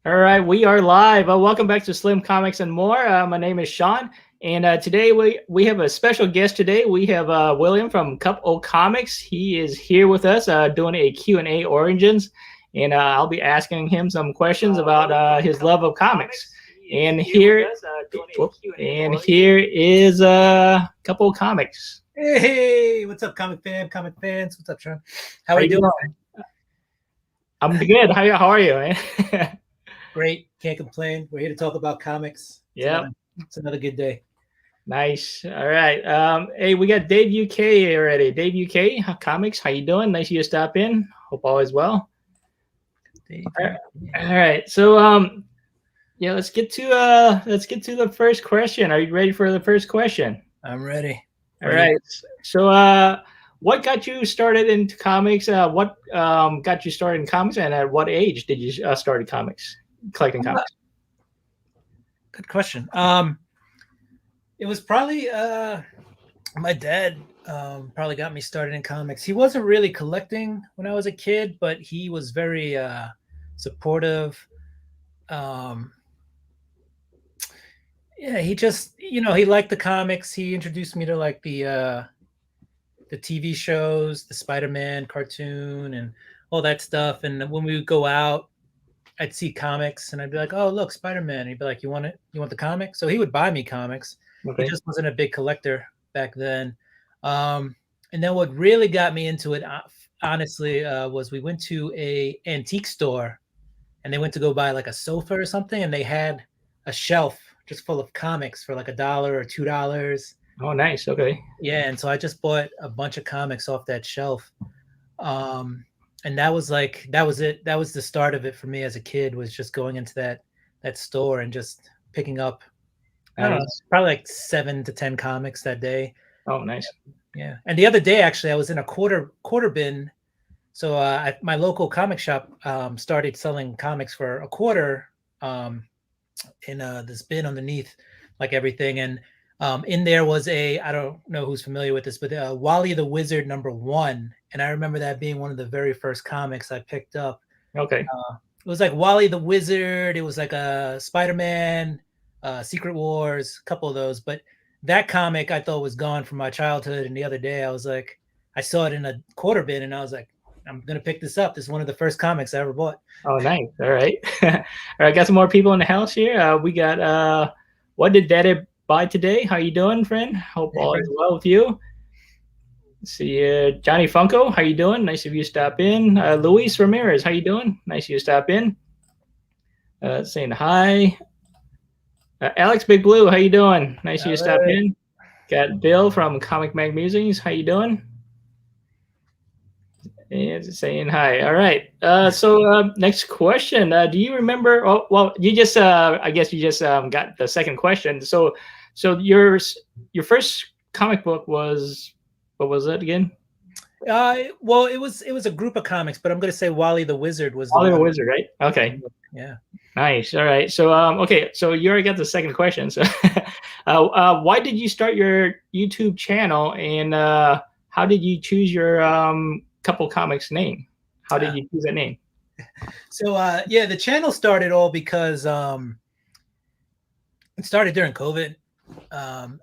All right, we are live. Welcome back to Slim Comics and More. My name is Sean, and today we have a special guest. Today we have William from Cupocomics. He is here with us doing a Q&A Origins, and I'll be asking him some questions about his love of comics. And here is Cupocomics. Hey, what's up, comic fans? What's up, Sean? How are you doing? I'm good. How are you, man? Great. Can't complain. We're here to talk about comics. Yeah. It's another good day. Nice. All right. Hey, we got Dave UK already. Dave UK Comics. How you doing? Nice of you to stop in. Hope all is well. All right. So yeah, let's get to the first question. Are you ready for the first question? I'm ready. All right. So what got you started into comics? What got you started in comics, and at what age did you start collecting comics? Good question. It was probably my dad probably got me started in comics. He wasn't really collecting when I was a kid, but he was very supportive. Yeah, he just, he liked the comics. He introduced me to like the TV shows, the Spider-Man cartoon and all that stuff. And when we would go out, I'd see comics and I'd be like, "Oh, look, Spider-Man." And he'd be like, "You want it? You want the comic?" So he would buy me comics. Okay. He just wasn't a big collector back then. And then what really got me into it, honestly, was we went to a antique store and they went to go buy like a sofa or something. And they had a shelf just full of comics for like $1 or $2. Oh, nice. Okay. Yeah. And so I just bought a bunch of comics off that shelf. And that was it. That was the start of it for me as a kid, was just going into that store and just picking up, I don't know, probably like 7 to 10 comics that day. Oh, nice. Yeah. And the other day, actually, I was in a quarter bin. So my local comic shop started selling comics for a quarter in this bin underneath, like everything. And in there was I don't know who's familiar with this, but Wally the Wizard #1. And I remember that being one of the very first comics I picked up. Okay. It was like Wally the Wizard. It was like a Spider-Man, Secret Wars, a couple of those. But that comic I thought was gone from my childhood. And the other day I saw it in a quarter bin and I was like, I'm going to pick this up. This is one of the first comics I ever bought. Oh, nice. All right. All right. Got some more people in the house here. We got, what did Daddy buy today? How you doing, friend? Hope all is well with you. Let's see, Johnny Funko, how you doing? Nice of you to stop in. Luis Ramirez, how you doing? Nice of you to stop in. Saying hi. Alex Big Blue, how you doing? Nice of you to stop in. Got Bill from Comic Mag Musings, how you doing? And saying hi. All right. So next question. Do you remember? Oh, well, you just I guess you just got the second question. So your first comic book was, what was it again? Well, it was a group of comics, but I'm going to say Wally the Wizard was Wally the Wizard, right? Okay. Yeah. Nice. All right. So okay. So you already got the second question. So why did you start your YouTube channel, and how did you choose your Cupocomics name? How did you choose that name? So yeah, the channel started all because it started during COVID,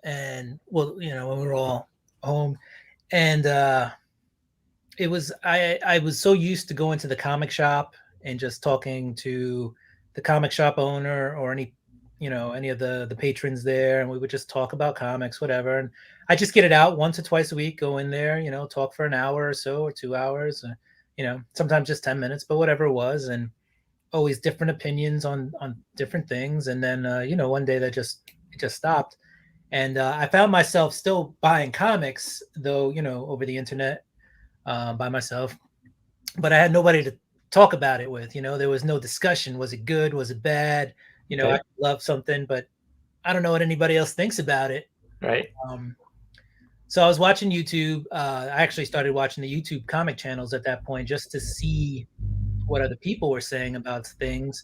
and well, when we were all home, and it was I was so used to going to the comic shop and just talking to the comic shop owner or any of the patrons there, and we would just talk about comics, whatever. And I just get it out once or twice a week, go in there, talk for an hour or so, or 2 hours, sometimes just 10 minutes, but whatever it was. And always different opinions on different things. And then one day it just stopped. And I found myself still buying comics, though, over the internet by myself, but I had nobody to talk about it with. There was no discussion. Was it good? Was it bad? Okay. I love something, but I don't know what anybody else thinks about it. Right. So I was watching YouTube. I actually started watching the YouTube comic channels at that point, just to see what other people were saying about things.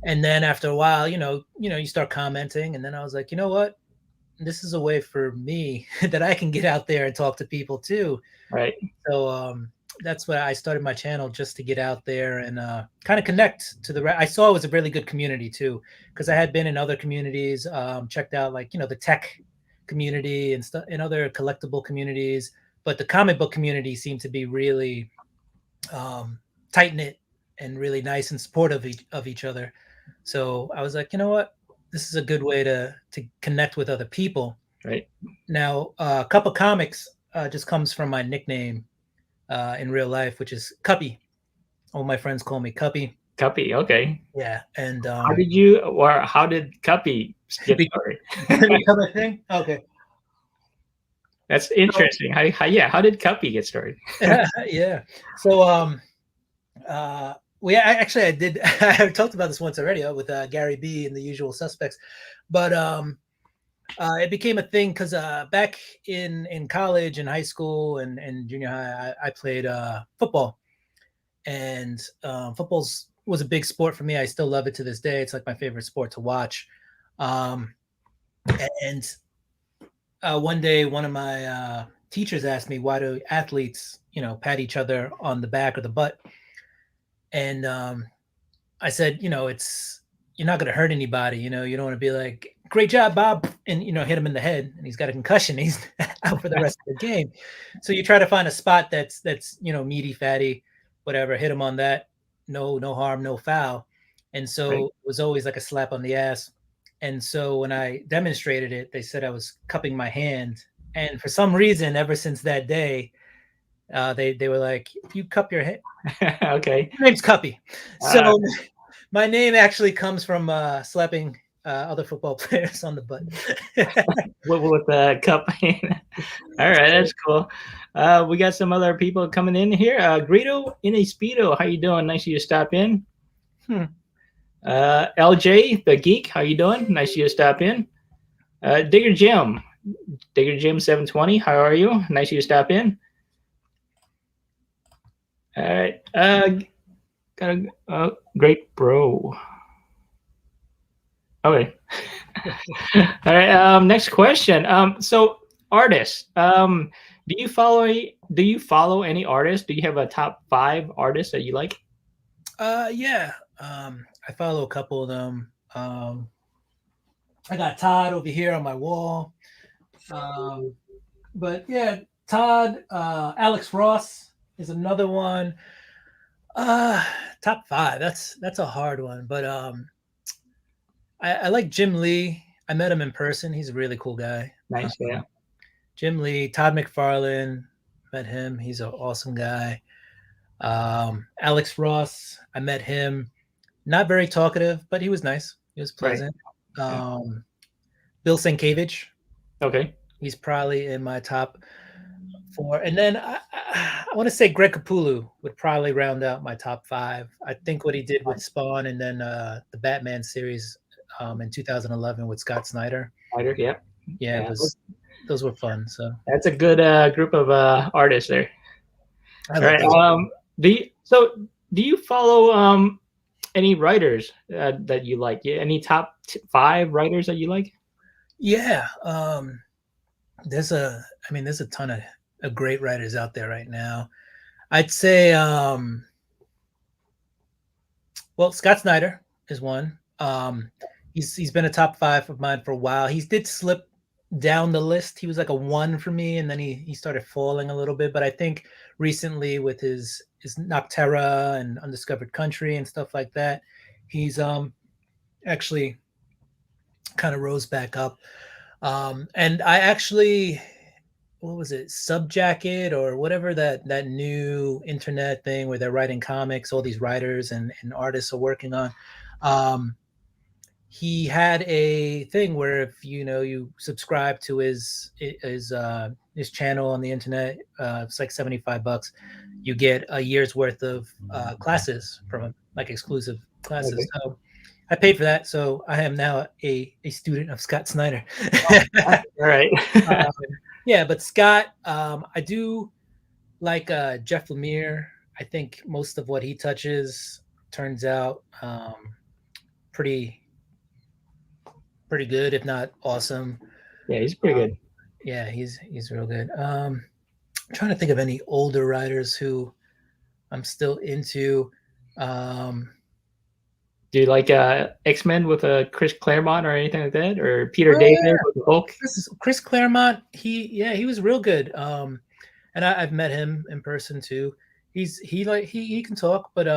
And then after a while, you start commenting. And then I was like, you know what? This is a way for me that I can get out there and talk to people too. Right. So that's why I started my channel, just to get out there and kind of connect to the. I saw it was a really good community too, because I had been in other communities, checked out like the tech community and stuff, and other collectible communities, but the comic book community seemed to be really tight knit and really nice and supportive of each other. So I was like, you know what, this is a good way to connect with other people. Right. Now, Cup of Comics just comes from my nickname in real life, which is Cuppy. All my friends call me Cuppy. Cuppy. Okay. Yeah, and how did Cuppy get started? become a thing. Okay, That's interesting. How did Cuppy get started? yeah. So I did. I talked about this once already with Gary B and the Usual Suspects, but it became a thing because back in college and high school and junior high, I played football, and football's was a big sport for me. I still love it to this day. It's like my favorite sport to watch. And one day, one of my teachers asked me, why do athletes, pat each other on the back or the butt? And I said, you're not going to hurt anybody. You don't want to be like, great job, Bob, and, hit him in the head and he's got a concussion. He's out for the rest of the game. So you try to find a spot that's, meaty, fatty, whatever, hit him on that. No harm, no foul. And so Right. it was always like a slap on the ass. And so when I demonstrated it, they said I was cupping my hand. And for some reason, ever since that day, they were like, you cup your hand. Okay. My name's Cuppy. So my name actually comes from slapping other football players on the butt. with the cup. All right, that's cool. We got some other people coming in here. Greedo in a Speedo, how you doing? Nice of you to stop in. LJ, the geek, how you doing? Nice of you to stop in. Digger Jim 720, how are you? Nice of you to stop in. All right, got a great bro. Okay. All right. Next question. So artists. Do you follow any artists? Do you have a top 5 artists that you like? Yeah. I follow a couple of them. I got Todd over here on my wall. But yeah, Todd, Alex Ross is another one. Top 5. That's a hard one, but I like Jim Lee. I met him in person. He's a really cool guy. Nice, yeah. Jim Lee, Todd McFarlane, met him. He's an awesome guy. Alex Ross, I met him. Not very talkative, but he was nice. He was pleasant. Right. Bill Sienkiewicz. Okay. He's probably in my top 4. And then I want to say Greg Capullo would probably round out my top 5. I think what he did with Spawn and then the Batman series in 2011 with Scott Snyder. Yeah. Yeah, those were fun. So that's a good group of artists there. All right. Do you follow any writers that you like? Any top 5 writers that you like? Yeah. There's a ton of great writers out there right now. I'd say Scott Snyder is one. He's been a top 5 of mine for a while. He did slip down the list. He was like a 1 for me, and then he started falling a little bit. But I think recently with his Nocterra and Undiscovered Country and stuff like that, he's actually kind of rose back up. And I actually, what was it, Subjacket or whatever that new internet thing where they're writing comics, all these writers and artists are working on. He had a thing where if you subscribe to his channel on the internet, it's like $75. You get a year's worth of classes from him, like exclusive classes. Okay. So I paid for that, so I am now a student of Scott Snyder. All right. Yeah, but Scott, I do like Jeff Lemire. I think most of what he touches turns out pretty good, if not awesome. Yeah, he's pretty good. Yeah, he's real good. I'm trying to think of any older writers who I'm still into. Do you like X-Men with Chris Claremont or anything like that, or Peter David with the Hulk? Chris Claremont, he was real good. And I've met him in person too. He can talk, but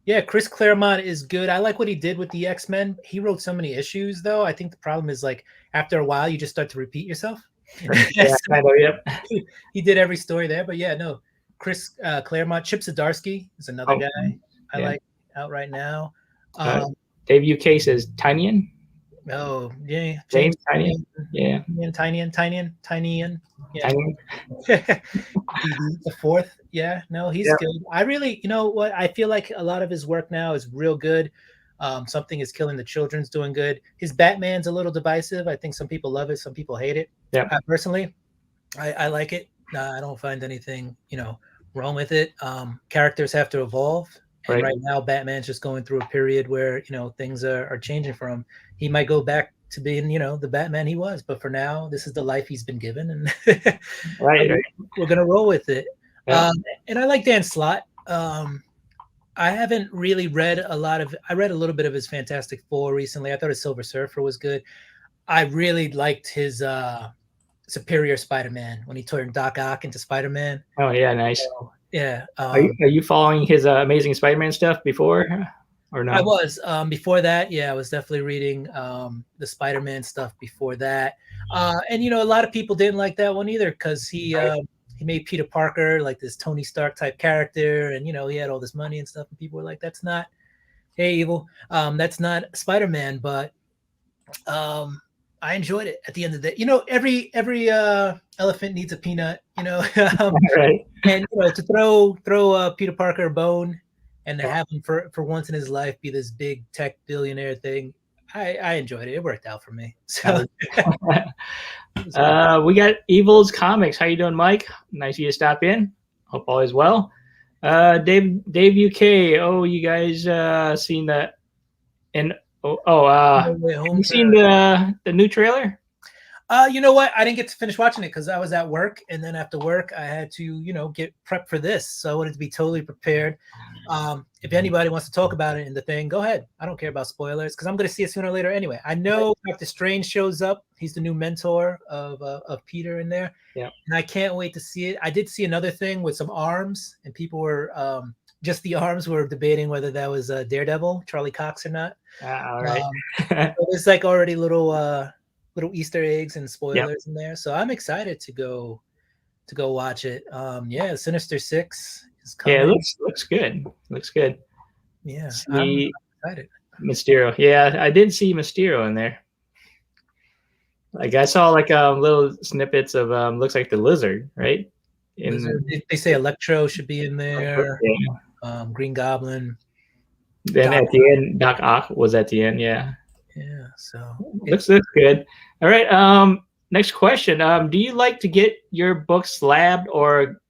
yeah, Chris Claremont is good. I like what he did with the X-Men. He wrote so many issues, though. I think the problem is like after a while, you just start to repeat yourself. Yeah, kind of. Yep. He did every story there, but yeah, no. Chris Claremont, Chip Zdarsky is another guy I like out right now. Dave UK says Tynion. Oh yeah, James Tynion. Yeah. Tynion. Yeah. The fourth. Yeah, no, he's good. I really, you know what? I feel like a lot of his work now is real good. Something is Killing the Children's doing good. His Batman's a little divisive. I think some people love it, some people hate it. Yeah. Personally, I like it. I don't find anything, wrong with it. Characters have to evolve. And right now, Batman's just going through a period where, things are changing for him. He might go back to being, the Batman he was. But for now, this is the life he's been given. And we're going to roll with it. Yeah. And I like Dan Slott. I haven't really read I read a little bit of his Fantastic Four recently. I thought his Silver Surfer was good. I really liked his Superior Spider-Man when he turned Doc Ock into Spider-Man. Oh, yeah, nice. So, yeah. Are you following his Amazing Spider-Man stuff before or no? I was. Before that, yeah, I was definitely reading the Spider-Man stuff before that. And, a lot of people didn't like that one either because he made Peter Parker like this Tony Stark type character. And, he had all this money and stuff. And people were like, that's not, hey, evil. That's not Spider-Man. But I enjoyed it at the end of the day. Every elephant needs a peanut, Right. And to throw Peter Parker a bone and to have him for once in his life be this big tech billionaire thing, I enjoyed it. It worked out for me. So we got Evil's Comics. How you doing, Mike? Nice of you to stop in. Hope all is well. Dave UK. Oh, you guys seen that? And have you seen the new trailer? You know what? I didn't get to finish watching it because I was at work, and then after work, I had to, get prepped for this. So I wanted to be totally prepared. If anybody wants to talk about it in the thing, go ahead. I don't care about spoilers because I'm going to see it sooner or later anyway. I know Dr. Strange shows up. He's the new mentor of Peter in there. Yeah. And I can't wait to see it. I did see another thing with some arms, and people were just the arms were debating whether that was Daredevil, Charlie Cox or not. All right. So there's like already little Easter eggs and spoilers in there. So I'm excited to go watch it. Yeah, Sinister Six is coming. Yeah, it looks good. Looks good. Yeah, I'm excited. Mysterio. Yeah, I did see Mysterio in there. Like I saw like little snippets of looks like the Lizard, right? They say Electro should be in there. Yeah. Green Goblin. Then at the end, Doc Ock was at the end. Yeah. Yeah. So looks good. All right. Next question. Do you like to get your books slabbed or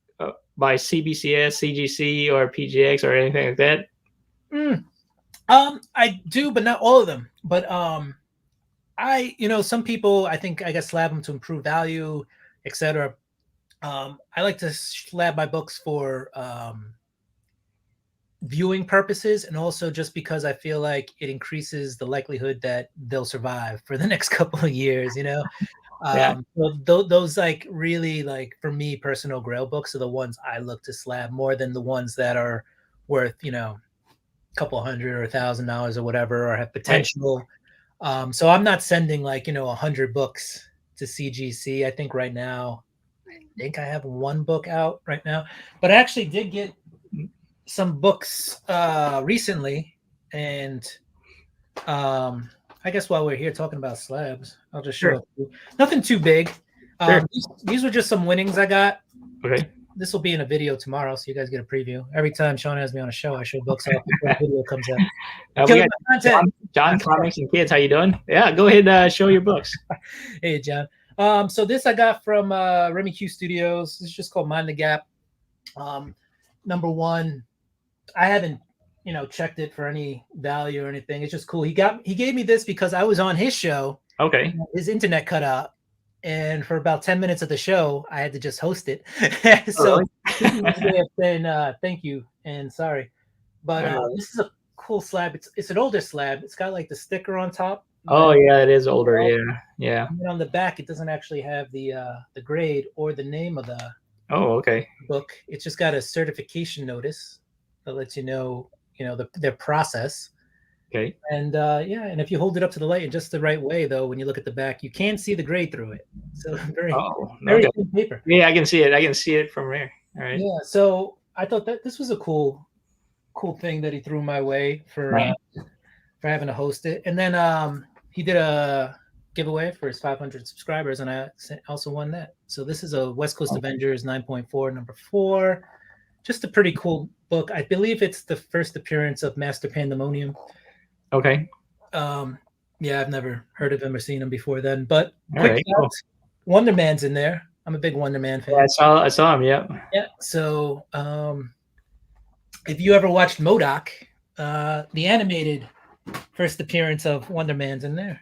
by CBCS, CGC, or PGX, or anything like that? I do, but not all of them. But some people I get slab them to improve value, etc. I like to slab my books for viewing purposes, and also just because I feel like it increases the likelihood that they'll survive for the next couple of years. Those like really like for me personal grail books are the ones I look to slab more than the ones that are worth a couple $100 or $1,000 or whatever, or have potential. Right. So I'm not sending 100 books to CGC. I think right now I have one book out right now, but I actually did get some books recently, and I guess while we're here talking about slabs, I'll just show you. Nothing too big. These were just some winnings I got. Okay. This will be in a video tomorrow, so you guys get a preview. Every time Sean has me on a show, I show books off before the video comes out. We got John Comics and Kids. How you doing? Yeah, go ahead. Show your books. Hey, John. So this I got from Remy Q Studios. This is just called Mind the Gap. Number one, I haven't checked it for any value or anything. It's just cool. He gave me this because I was on his show. Okay. His internet cut out, and for about 10 minutes of the show, I had to just host it. So This is his way of saying thank you and sorry. But Alright. this is a cool slab. It's an older slab. It's got like the sticker on top. Oh, that- yeah, it is older, yeah. And then on the back, it doesn't actually have the grade or the name of the Oh, okay. book. It's just got a certification notice that lets you know their process. Okay. And and if you hold it up to the light in just the right way, though, when you look at the back, you can see the grade through it. So very Okay. thin paper. Yeah, I can see it. I can see it from here. All right. Yeah. So I thought that this was a cool thing that he threw my way Nice. for having to host it. And then he did a giveaway for his 500 subscribers, and I also won that. So this is a West Coast Avengers 9.4 number 4. Just a pretty cool book. I believe it's the first appearance of Master Pandemonium. Okay. Yeah, I've never heard of him or seen him before then. But All quick right. note, Wonder Man's in there. I'm a big Wonder Man fan. Yeah, I saw him. Yep. Yeah. So if you ever watched MODOK, the animated first appearance of Wonder Man's in there.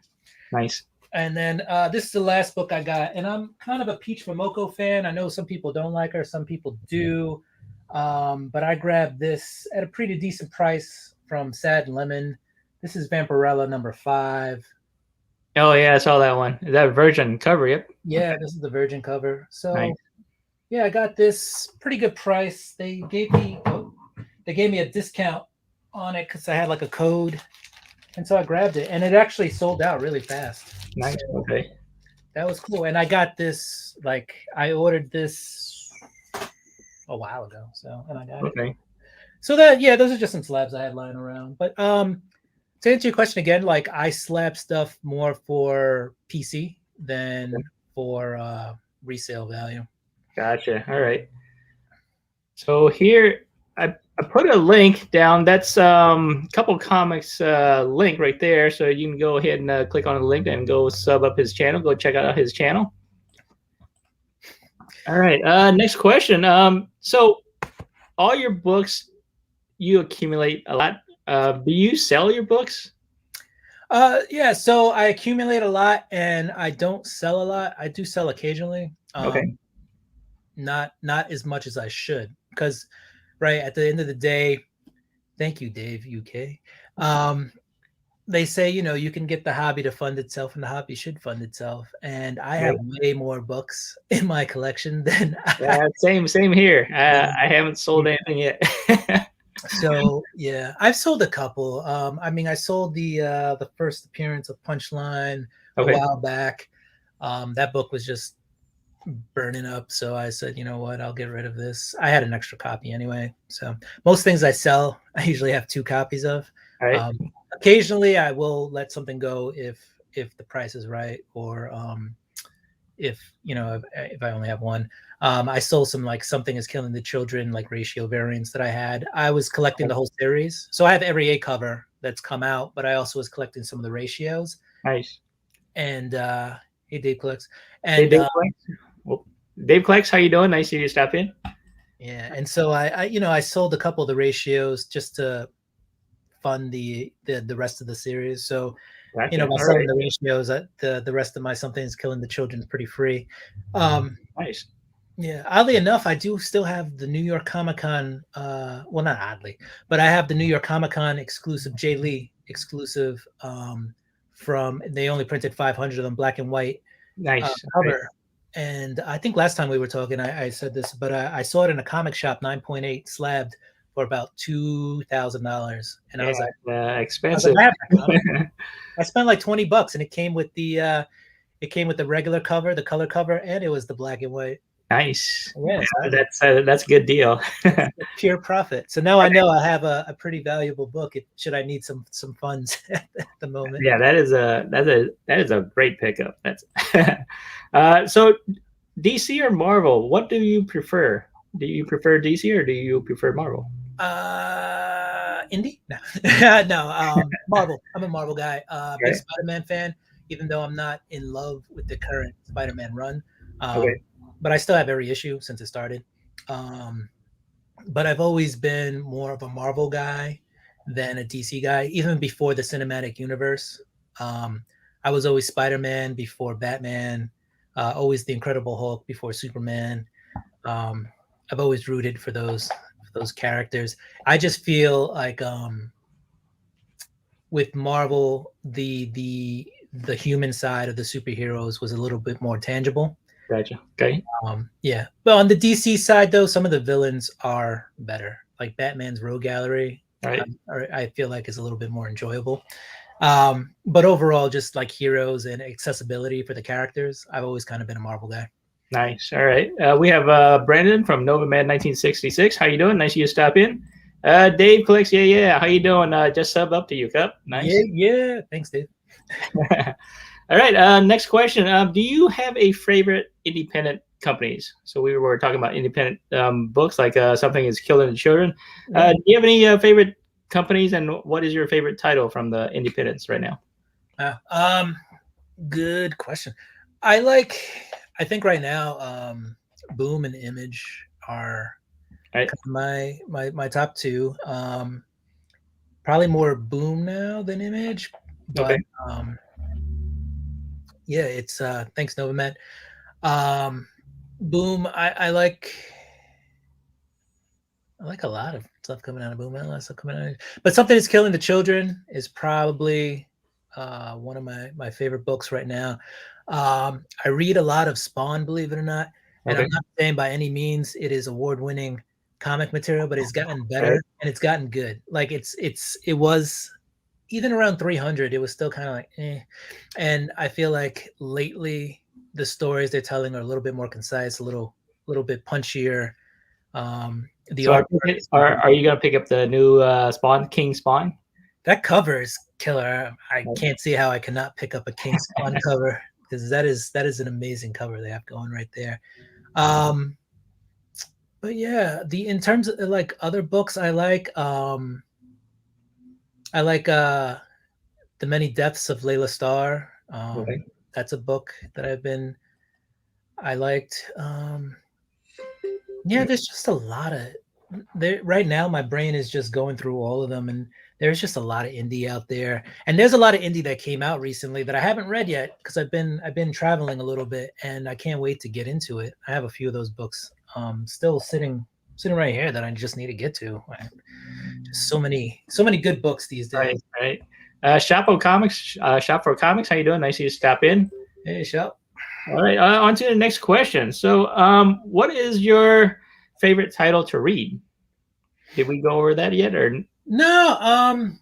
Nice. And then this is the last book I got, and I'm kind of a Peach Momoko fan. I know some people don't like her, some people do, but I grabbed this at a pretty decent price from Sad Lemon. This is Vampirella number 5. Oh yeah, I saw that one. Is that Virgin cover? Yep. Yeah, this is the Virgin cover. So Nice. yeah, I got this pretty good price. They gave me a discount on it because I had like a code, and so I grabbed it, and it actually sold out really fast. Nice. So Okay. that was cool. And I got this, like, I ordered this a while ago, so, and I got it. Okay. So that, yeah, those are just some slabs I had lying around. But to answer your question again, like, I slab stuff more for PC than for resale value. Gotcha. All right. So here I put a link down. That's Couple Comics link right there. So you can go ahead and click on the link and go sub up his channel. Go check out his channel. All right. Next question. So all your books, you accumulate a lot. Do you sell your books? Yeah, so I accumulate a lot and I don't sell a lot. I do sell occasionally. Okay. Not as much as I should, because right at the end of the day, thank you, Dave UK. They say, you can get the hobby to fund itself, and the hobby should fund itself. And I have way more books in my collection than same here. I haven't sold anything yet. So yeah, I've sold a couple. I mean, I sold the first appearance of Punchline a while back. That book was just burning up, so I said, you know what, I'll get rid of this. I had an extra copy anyway. So most things I sell, I usually have 2 copies of. Right. Occasionally, I will let something go if the price is right, or if I only have one. I sold some, like, Something is Killing the Children, like, ratio variants that I had. I was collecting the whole series, so I have every A cover that's come out, but I also was collecting some of the ratios. Nice. And hey, Dave collects. And hey, Dave collects. Well, Dave collects. How you doing? Nice to see you stop in. Yeah, and so I sold a couple of the ratios just to fund the rest of the series. So by selling the ratios, the rest of my Something is Killing the Children is pretty free. Nice. Yeah, oddly enough, I do still have the New York Comic Con. Well, not oddly, but I have the New York Comic Con exclusive Jay Lee exclusive. From they only printed 500 of them, black and white. Nice cover. Right. And I think last time we were talking, I said this, but I saw it in a comic shop, 9.8 slabbed, for about $2,000, and I was like, expensive. I spent like $20, and it came with the regular cover, the color cover, and it was the black and white. Nice. Yeah, that's a good deal. Pure profit. So now I know I have a pretty valuable book. Should I need some funds at the moment? Yeah, that is a great pickup. That's so DC or Marvel? What do you prefer? Do you prefer DC or do you prefer Marvel? Indie? No, no. Marvel. I'm a Marvel guy. Big Spider-Man fan, even though I'm not in love with the current Spider-Man run. But I still have every issue since it started. But I've always been more of a Marvel guy than a DC guy, even before the cinematic universe. I was always Spider-Man before Batman, always the Incredible Hulk before Superman. always rooted for those characters. I just feel like with Marvel, the human side of the superheroes was a little bit more tangible. Gotcha. Okay. Yeah, but on the DC side, though, some of the villains are better. Like Batman's Rogue Gallery, Right. I feel like is a little bit more enjoyable. But overall, just like heroes and accessibility for the characters, I've always kind of been a Marvel guy. Nice. All right. We have Brandon from Novamad 1966. How you doing? Nice of you to stop in. Dave collects. Yeah. How you doing? Just sub up to you, Cup. Nice. Yeah. Thanks, Dave. All right. Next question. Do you have a favorite independent companies? So we were talking about independent books, like Something is Killing the Children. Do you have any favorite companies, and what is your favorite title from the independents right now? Good question. I think right now, Boom and Image are Right. my top two. Probably more Boom now than Image, but Okay. yeah, it's thanks Novamed. Boom, I like a lot of stuff coming out of Boom. A lot of stuff coming out, but Something is Killing the Children is probably one of my favorite books right now. I read a lot of Spawn, believe it or not, and I'm not saying by any means it is award-winning comic material, but it's gotten better and it's gotten good. Like it was even around 300, it was still kind of like eh. And I feel like lately the stories they're telling are a little bit more concise, a little bit punchier. So are you gonna pick up the new Spawn, King Spawn? That cover is killer. I can't see how I cannot pick up a King Spawn cover, because that is an amazing cover they have going right there. But yeah, in terms of like other books, I like The Many Deaths of Layla Starr. That's a book that I liked. Yeah, there's just a lot of there right now. My brain is just going through all of them, and there's just a lot of indie out there. And there's a lot of indie that came out recently that I haven't read yet, because I've been traveling a little bit, and I can't wait to get into it. I have a few of those books still sitting right here that I just need to get to. Just so many good books these days. Right. Shop for Comics. How you doing? Nice of you to stop in. Hey, Shop. All right. On to the next question. So, what is your favorite title to read? Did we go over that yet, or no?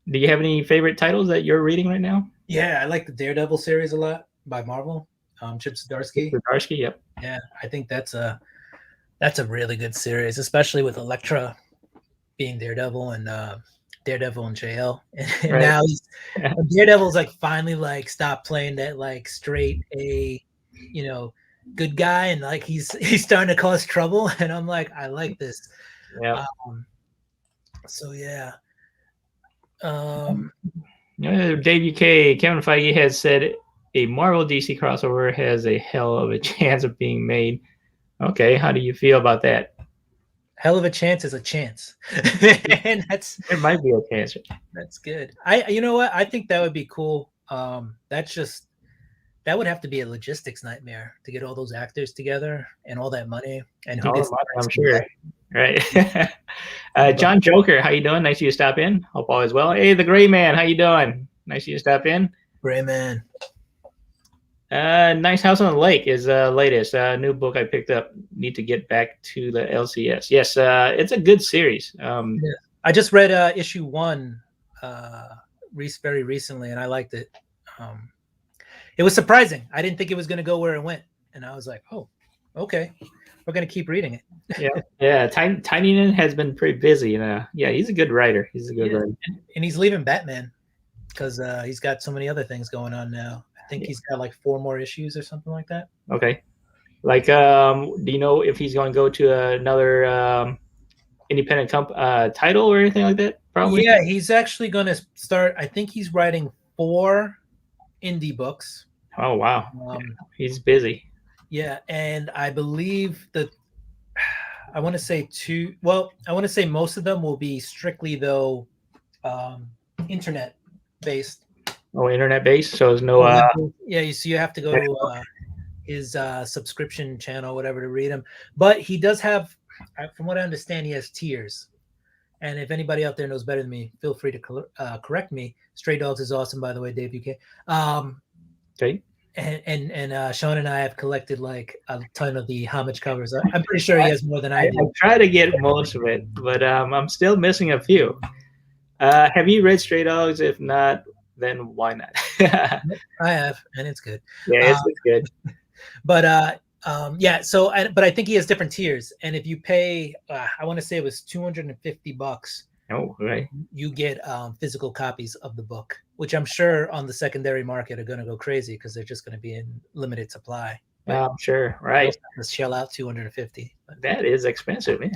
Do you have any favorite titles that you're reading right now? Yeah, I like the Daredevil series a lot by Marvel. Chip Zdarsky. Yep. Yeah, I think that's a really good series, especially with Elektra being Daredevil and Daredevil in jail. And now Daredevil's like finally like stopped playing that like straight A, good guy, and like he's starting to cause trouble. And I'm like, I like this. Yeah. So yeah. Dave UK, Kevin Feige has said a Marvel DC crossover has a hell of a chance of being made. Okay, how do you feel about that? Hell of a chance is a chance. And there might be a chance. That's good. You know what? I think that would be cool. That would have to be a logistics nightmare to get all those actors together and all that money. And who gets money, I'm sure. Right. John Joker, how you doing? Nice of you to stop in. Hope all is well. Hey, the Gray Man, how you doing? Nice of you to stop in. Gray Man. Nice House on the Lake is latest new book I picked up. Need to get back to the LCS. Yes, it's a good series. I just read issue 1 very recently, and I liked it. It was surprising. I didn't think it was going to go where it went, and I was like, oh, okay, we're going to keep reading it. Yeah. Tynion has been pretty busy. Yeah, he's a good writer. He's a good writer, and he's leaving Batman because he's got so many other things going on now. I think he's got like 4 more issues or something like that. Okay. Like, do you know if he's going to go to another independent title or anything like that? Probably. Yeah, he's actually going to start. I think he's writing 4 indie books. Oh wow, he's busy. Yeah, and I believe that I want to say 2. Well, I want to say most of them will be strictly though internet based. Oh, internet based. So there's no. Yeah, so you have to go to. his subscription channel, whatever, to read them. But he does have, from what I understand, he has tiers. And if anybody out there knows better than me, feel free to correct me. Stray Dogs is awesome, by the way, Dave UK. Okay. And Sean and I have collected like a ton of the homage covers. I'm pretty sure he has more than I I do. try to get most of it, but I'm still missing a few. Have you read Stray Dogs? If not, then why not? Yeah, I have, and it's good. it's good. But yeah. So, but I think he has different tiers, and if you pay, I want to say it was $250, Oh, right. you get physical copies of the book, which I'm sure on the secondary market are going to go crazy because they're just going to be in limited supply. But I'm sure. Right. let's shell out 250. That is expensive, man.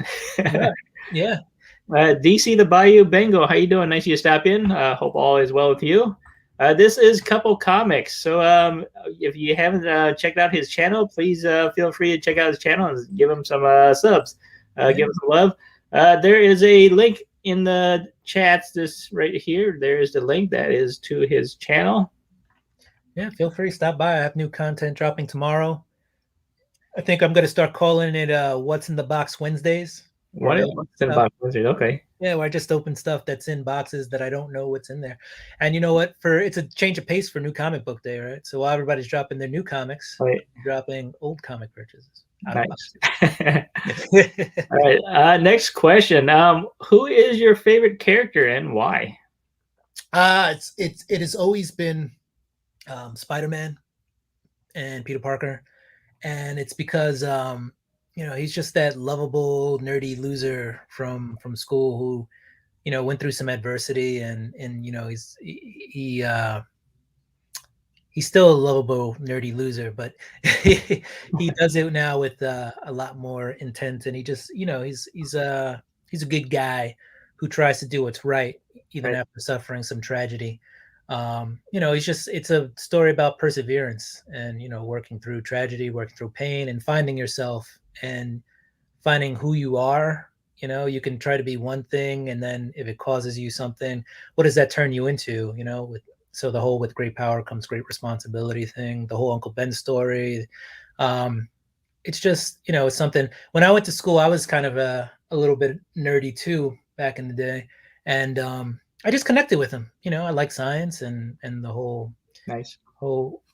Yeah. Yeah. DC the Bayou Bengo, how you doing? Nice you stop in. Hope all is well with you. This is Couple Comics. So if you haven't checked out his channel, please feel free to check out his channel and give him some subs. Give him some love. There is a link in the chats this right here. There is the link that is to his channel. Yeah, feel free to stop by. I have new content dropping tomorrow. I think I'm going to start calling it What's in the Box Wednesdays. What's in the box? Okay. Yeah, where I just open stuff that's in boxes that I don't know what's in there. And you know what? It's a change of pace for New Comic Book Day, right? So while everybody's dropping their new comics, Right. dropping old comic purchases. Nice. All right. Next question. Who is your favorite character and why? It has always been Spider-Man and Peter Parker, and it's because he's just that lovable, nerdy loser from school who went through some adversity, and he's still a lovable, nerdy loser, but he does it now with a lot more intent, and he just he's a good guy who tries to do what's right even after suffering some tragedy. It's a story about perseverance and working through tragedy, working through pain, and finding yourself and finding who you are. You can try to be one thing, and then if it causes you something, what does that turn you into? So the whole with great power comes great responsibility thing, the whole Uncle Ben story. It's just it's something. When I went to school, I was kind of a little bit nerdy too back in the day, and I just connected with him. I like science and the whole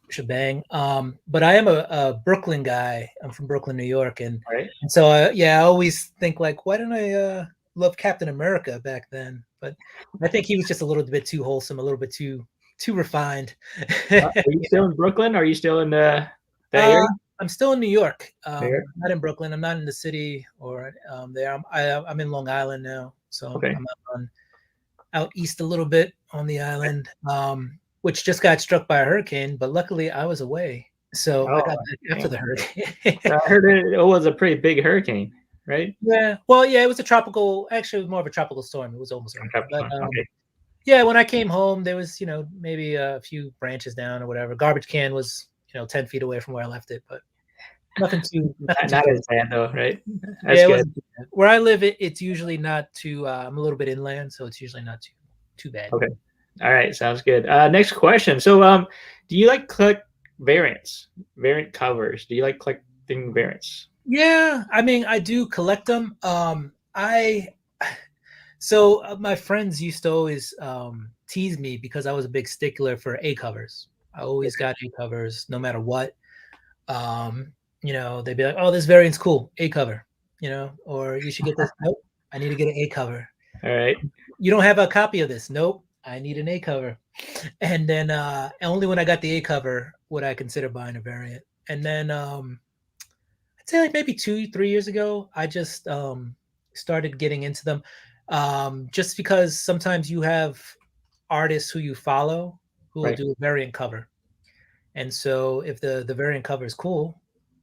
shebang. But I am a Brooklyn guy. I'm from Brooklyn, New York, and so I always think like, why didn't I love Captain America back then? But I think he was just a little bit too wholesome, a little bit too refined. Are you still in Brooklyn? Or are you still in that area? I'm still in New York. Not in Brooklyn. I'm not in the city or there. I'm in Long Island now, so I'm out east a little bit on the island, which just got struck by a hurricane. But luckily, I was away, so I got back after the hurricane. I heard it was a pretty big hurricane, right? Yeah. Well, yeah, it was a tropical. Actually, it was more of a tropical storm. It was almost. Yeah, when I came home, there was maybe a few branches down or whatever. Garbage can was 10 feet away from where I left it, but nothing too. Not as bad though, right? That's good. Where I live, it's usually not too. I'm a little bit inland, so it's usually not too bad. Okay. All right, sounds good. Next question. So, do you like collect variant covers? Do you like collecting variants? Yeah, I mean, I do collect them. So my friends used to always tease me because I was a big stickler for A covers. I always got A covers, no matter what. They'd be like, "Oh, this variant's cool, A cover," or "You should get this." Nope, I need to get an A cover. All right. You don't have a copy of this? Nope, I need an A cover. And then only when I got the A cover would I consider buying a variant. And then I'd say like maybe 2-3 years ago, I just started getting into them. Just because sometimes you have artists who you follow who will do a variant cover. And so if the variant cover is cool,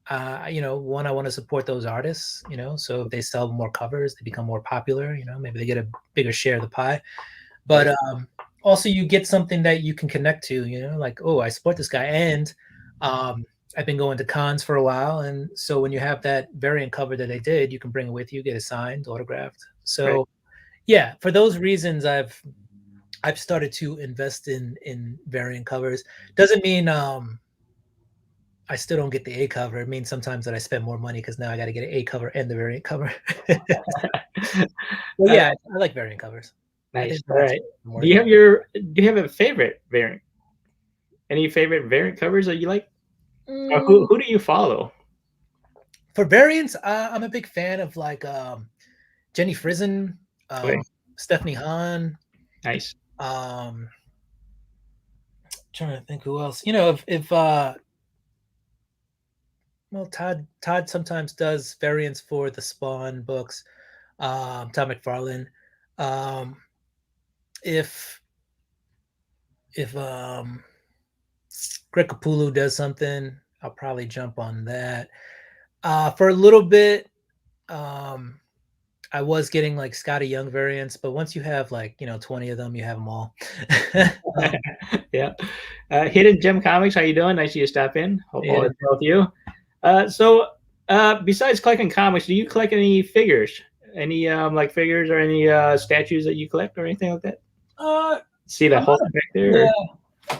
one, I want to support those artists, so if they sell more covers, they become more popular, maybe they get a bigger share of the pie. But also you get something that you can connect to, like, oh, I support this guy. And I've been going to cons for a while. And so when you have that variant cover that they did, you can bring it with you, get it signed, autographed. So yeah, for those reasons, I've started to invest in variant covers. Doesn't mean I still don't get the A cover. It means sometimes that I spend more money because now I got to get an A cover and the variant cover. Well, Uh, yeah, I like variant covers. I nice. think All that's right. more. Do you have a favorite variant? Any favorite variant covers that you like? Or who do you follow? For variants, I'm a big fan of like Jenny Frizen, Okay. Stephanie Hahn. Nice. Um, Trying to think who else. If well, Todd sometimes does variants for the Spawn books. Todd McFarlane. Um, if if Greg Capullo does something, I'll probably jump on that. For a little bit, um, I was getting like Scotty Young variants, but once you have like 20 of them, you have them all. Yeah. Hidden Gem Comics, how you doing? Nice of you to stop in. Hope all is well with you. Besides collecting comics, do you collect any figures? Any like figures or any statues that you collect or anything like that? See the I'm whole not back there? yeah,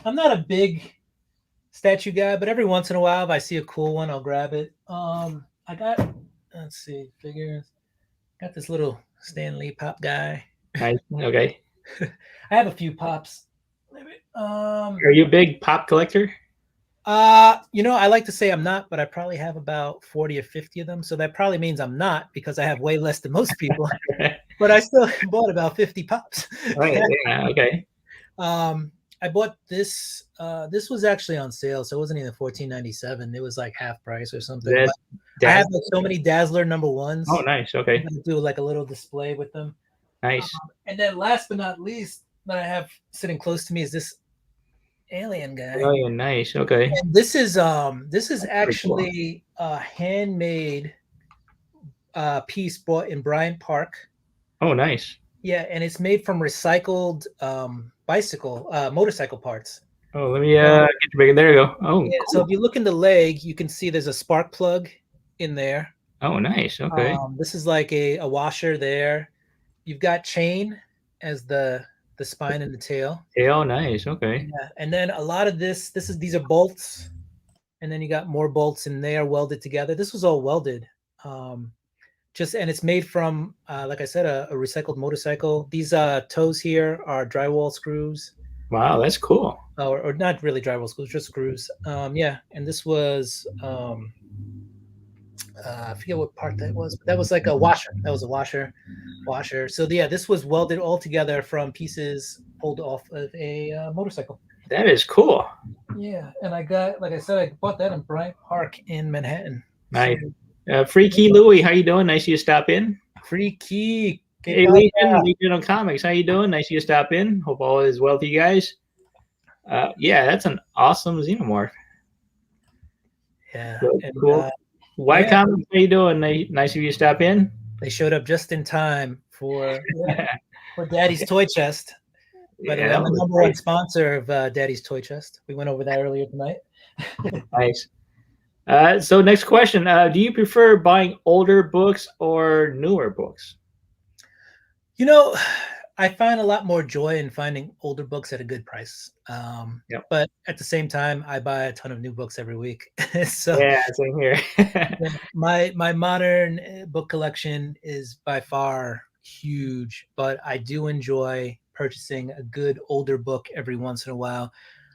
I'm not a big statue guy, but every once in a while, if I see a cool one, I'll grab it. I got, let's see, figures. Got this little Stan Lee pop guy. Nice. Okay. I have a few pops. Maybe. Are you a big pop collector? I like to say I'm not, but I probably have about 40 or 50 of them. So that probably means I'm not because I have way less than most people. But I still bought about 50 pops. Right. Yeah. Okay. I bought this. This was actually on sale, so it wasn't even $14.97. It was like half price or something. That's But I have Daz- so many Dazzler number ones. Oh, nice. I'm Okay. gonna do like a little display with them. Nice. And then last but not least, that I have sitting close to me is this alien guy. Oh, yeah, nice. Okay. And this is Pretty cool. actually a handmade piece bought in Bryant Park. Oh, nice. Yeah, and it's made from recycled motorcycle parts. Oh, let me So, get your big. There you go. Oh, yeah, so cool. if you look in the leg, you can see there's a spark plug in there. Oh, nice. Okay. This is like a washer there. You've got chain as the spine and the tail. Yeah, oh, nice. Okay. Yeah, and then a lot of these are bolts, and then you got more bolts in there welded together. This was all welded. And it's made from like I said, a recycled motorcycle. These toes here are drywall screws. Wow, that's cool. Or not really drywall screws, just screws. Yeah, and this was I forget what part that was, but that was like a washer. That was a washer. So yeah, this was welded all together from pieces pulled off of a motorcycle. That is cool. Yeah, and I got, like I said, I bought that in Bryant Park in Manhattan. Nice. So, Free Key Louie, how you doing? Nice of you to stop in. Free Key. Hey, Legion on Comics, how you doing? Nice of you to stop in. Hope all is well with you guys. Yeah, that's an awesome xenomorph. Yeah. Cool. Why Comics, how you doing? Nice of you to stop in. They showed up just in time for Daddy's Toy Chest. By the way, I'm the number one sponsor of Daddy's Toy Chest. We went over that earlier tonight. Nice. So next question, do you prefer buying older books or newer books? I find a lot more joy in finding older books at a good price. Yep. But at the same time, I buy a ton of new books every week. So yeah, same here. my modern book collection is by far huge, but I do enjoy purchasing a good older book every once in a while.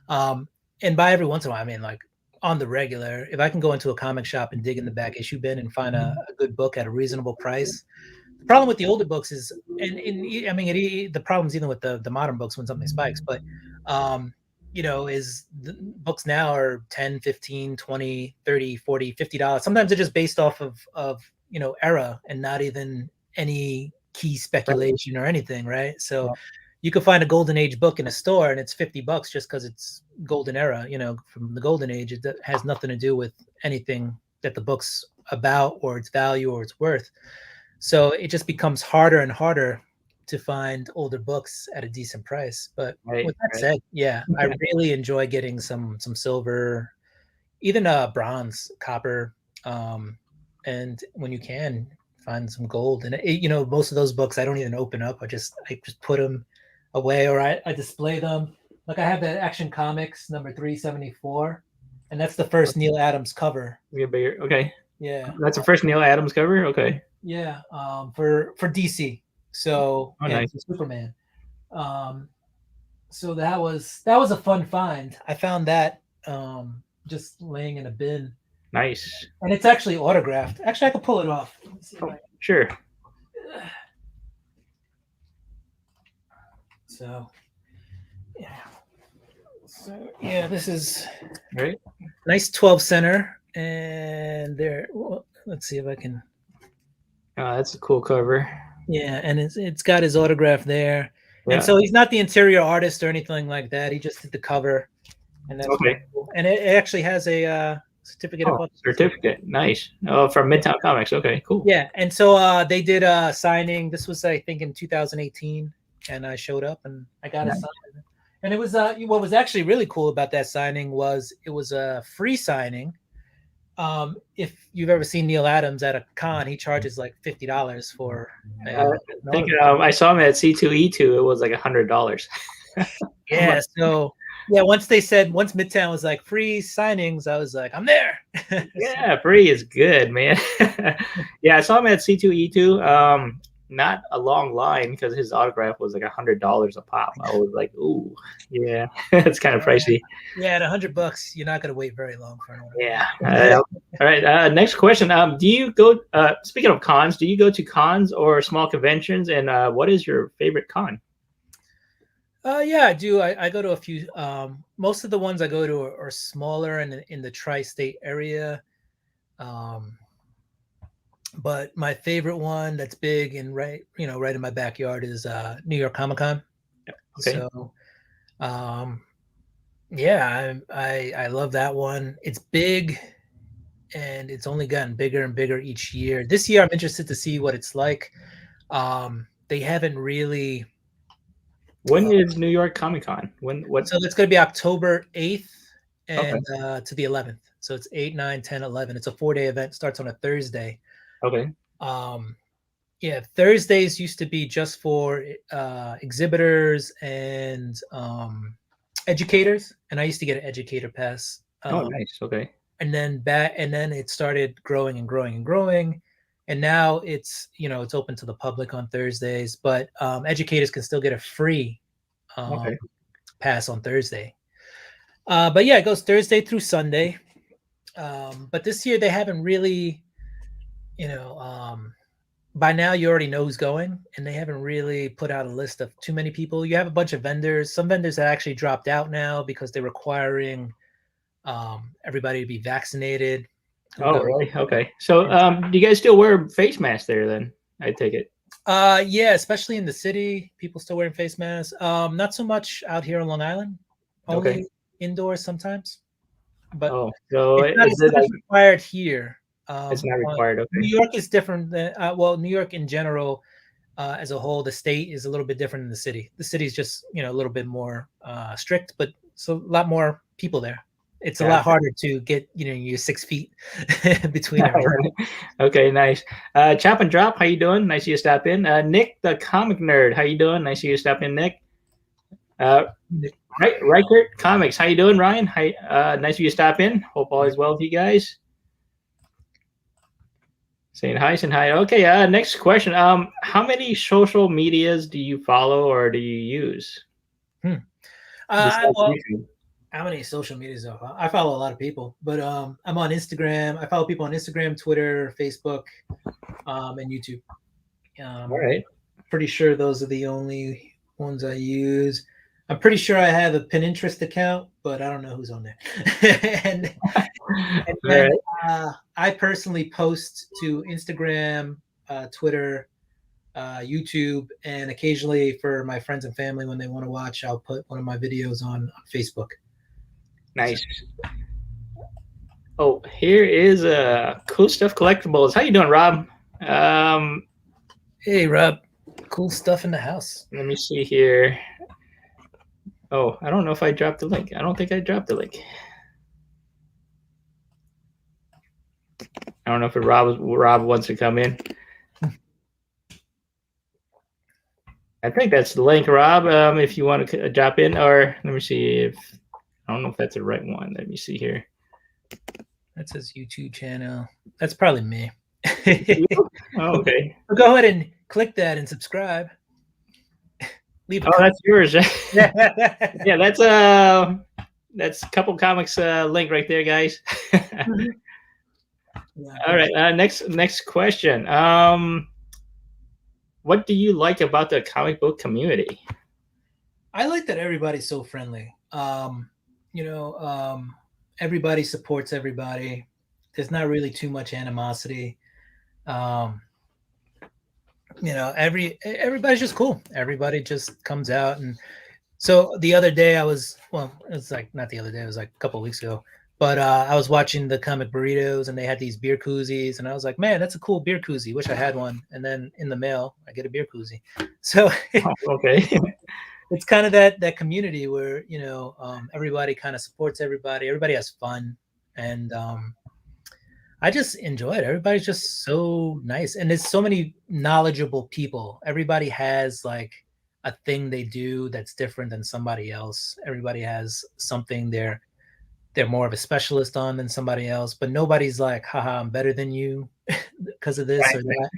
And by every once in a while, I mean like on the regular. If I can go into a comic shop and dig in the back issue bin and find a good book at a reasonable price. The problem with the older books is, I mean, the problem's even with the modern books when something spikes, but, is the books now are 10, 15, 20, 30, 40, $50. Sometimes they're just based off of era and not even any key speculation or anything, right? So you could find a golden age book in a store and it's $50 just because it's golden era, from the golden age. It has nothing to do with anything that the book's about or its value or its worth. So it just becomes harder and harder to find older books at a decent price. But with that said, yeah, I really enjoy getting some silver, even bronze, copper, and when you can find some gold. And most of those books I don't even open up. I just put them away, or I display them. Like I have that Action Comics number 374. and that's the first Neil Adams cover. Get bigger. Okay. Yeah, That's the first Neil Adams cover. Okay. yeah, for DC. So Oh, and nice. for Superman. So that was a fun find. I found that just laying in a bin. Nice. And it's actually autographed. Actually, I could pull it off. Let me see if Oh, sure. So, yeah. So, yeah, this is Right. nice 12 center. And there, well, let's see if I can. That's a cool cover. Yeah, and it's got his autograph there. Yeah. And so he's not the interior artist or anything like that. He just did the cover. And that's okay. Cool. And it actually has a certificate of certificate. Nice. Oh, from Midtown Comics. Okay, cool. Yeah, and so they did a signing. This was, I think, in 2018, and I showed up and I got a sign. And it was what was actually really cool about that signing was it was a free signing. If you've ever seen Neil Adams at a con, he charges like $50 for. I think I saw him at C2E2. It was like $100. Yeah. So yeah, once Midtown was like free signings, I was like, I'm there. Yeah, free is good, man. Yeah, I saw him at C2E2. Not a long line because his autograph was like $100 a pop. I was like, ooh, yeah, it's kind of pricey. Yeah, at $100, you're not gonna wait very long for an autograph. Yeah. All right. Next question. Do you go? Speaking of cons, do you go to cons or small conventions? And what is your favorite con? Yeah, I do. I go to a few. Most of the ones I go to are smaller and in the tri-state area. But my favorite one that's big and right in my backyard is New York Comic Con. Okay. So, yeah, I love that one. It's big, and it's only gotten bigger and bigger each year. This year, I'm interested to see what it's like. They haven't really. When is New York Comic Con? What? So it's going to be October 8th and to the 11th. So it's 8, 9, 10, 11. It's a 4-day event. Starts on a Thursday. Okay. Yeah, Thursdays used to be just for exhibitors and educators, and I used to get an educator pass. Oh, nice. Okay. And then it started growing and growing and growing, and now it's it's open to the public on Thursdays, but educators can still get a free pass on Thursday. But yeah, it goes Thursday through Sunday. But this year they haven't really, by now you already know who's going, and they haven't really put out a list of too many people. You have a bunch of vendors. Some vendors that actually dropped out now because they're requiring everybody to be vaccinated. Oh, really? Okay. So do you guys still wear face masks there then? I take it. Yeah, especially in the city, people still wearing face masks. Not so much out here on Long Island. Only indoors sometimes. But so it's not required here. It's not required. Okay. New York is different than New York in general, as a whole. The state is a little bit different than the city. The city is just a little bit more strict, but so a lot more people there. It's a lot harder to get your 6 feet between everyone. Okay, nice. Chop and Drop, how you doing? Nice you stop in. Nick the Comic Nerd, how you doing? Nice you stop in, Nick. Reichert Comics, how you doing, Ryan? Hi, nice you stop in. Hope all is well with you guys. Saying hi. Okay, next question. How many social medias do you follow or do you use? How many social medias do I follow? I follow a lot of people, but I'm on Instagram. I follow people on Instagram, Twitter, Facebook, and YouTube. All right. Pretty sure those are the only ones I use. I'm pretty sure I have a Pinterest account, but I don't know who's on there. and then, I personally post to Instagram, Twitter, YouTube, and occasionally for my friends and family when they want to watch, I'll put one of my videos on Facebook. Nice. Oh, here is Cool Stuff Collectibles. How you doing, Rob? Hey, Rob. Cool stuff in the house. Let me see here. Oh, I don't know if I dropped the link. I don't think I dropped the link. I don't know if Rob wants to come in. I think that's the link, Rob. If you want to drop in, or let me see if I don't know if that's the right one. Let me see here. That's his YouTube channel. That's probably me. Oh, okay. So go ahead and click that and subscribe. Leave a Oh, comment. that's yours. Yeah. Yeah, that's Couple Comics link right there, guys. All right. Next question. What do you like about the comic book community? I like that everybody's so friendly. You know, everybody supports everybody. There's not really too much animosity. Um, you know, everybody's just cool. Everybody just comes out. And so the other day it's like not the other day, it was like a couple of weeks ago. But I was watching the comic burritos and they had these beer koozies, and I was like, man, that's a cool beer koozie. Wish I had one. And then in the mail, I get a beer koozie. So Oh, okay. it's kind of that community where, you know, everybody kind of supports everybody. Everybody has fun, and I just enjoy it. Everybody's just so nice, and there's so many knowledgeable people. Everybody has like a thing they do that's different than somebody else. Everybody has something they're more of a specialist on than somebody else, but nobody's like, haha, I'm better than you because of this or Right. that.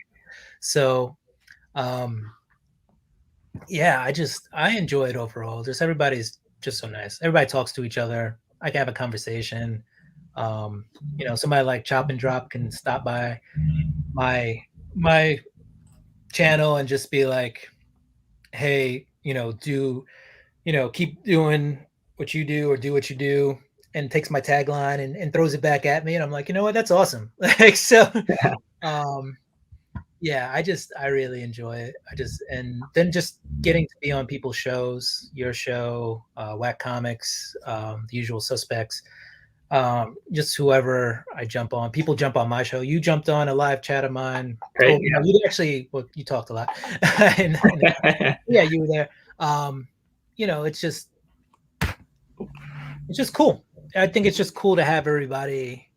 So um yeah, I enjoy it overall. Just everybody's just so nice. Everybody talks to each other. I can have a conversation. You know, somebody like Chop and Drop can stop by my my channel and just be like, hey, you know, keep doing what you do or do what you do, and takes my tagline and throws it back at me. And I'm like, you know what, that's awesome. Like, so um yeah, I really enjoy it. And then just getting to be on people's shows, your show, Whack Comics, the usual suspects, just whoever I jump on. People jump on my show. You jumped on a live chat of mine. Right. Oh, you know, you actually, well, you talked a lot. And, yeah, you were there. You know, it's just cool. I think it's just cool to have everybody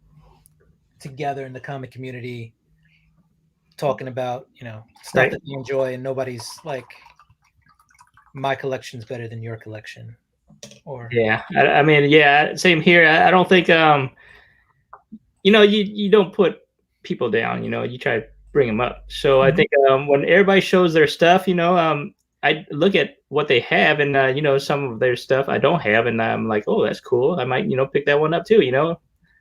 together in the comic community talking about, you know, stuff Right. that you enjoy, and nobody's like, my collection's better than your collection, or Yeah. I mean, yeah, same here. I don't think you don't put people down, you try to bring them up. So I think when everybody shows their stuff, I look at what they have, and some of their stuff I don't have, and I'm like, oh, that's cool. I might pick that one up too.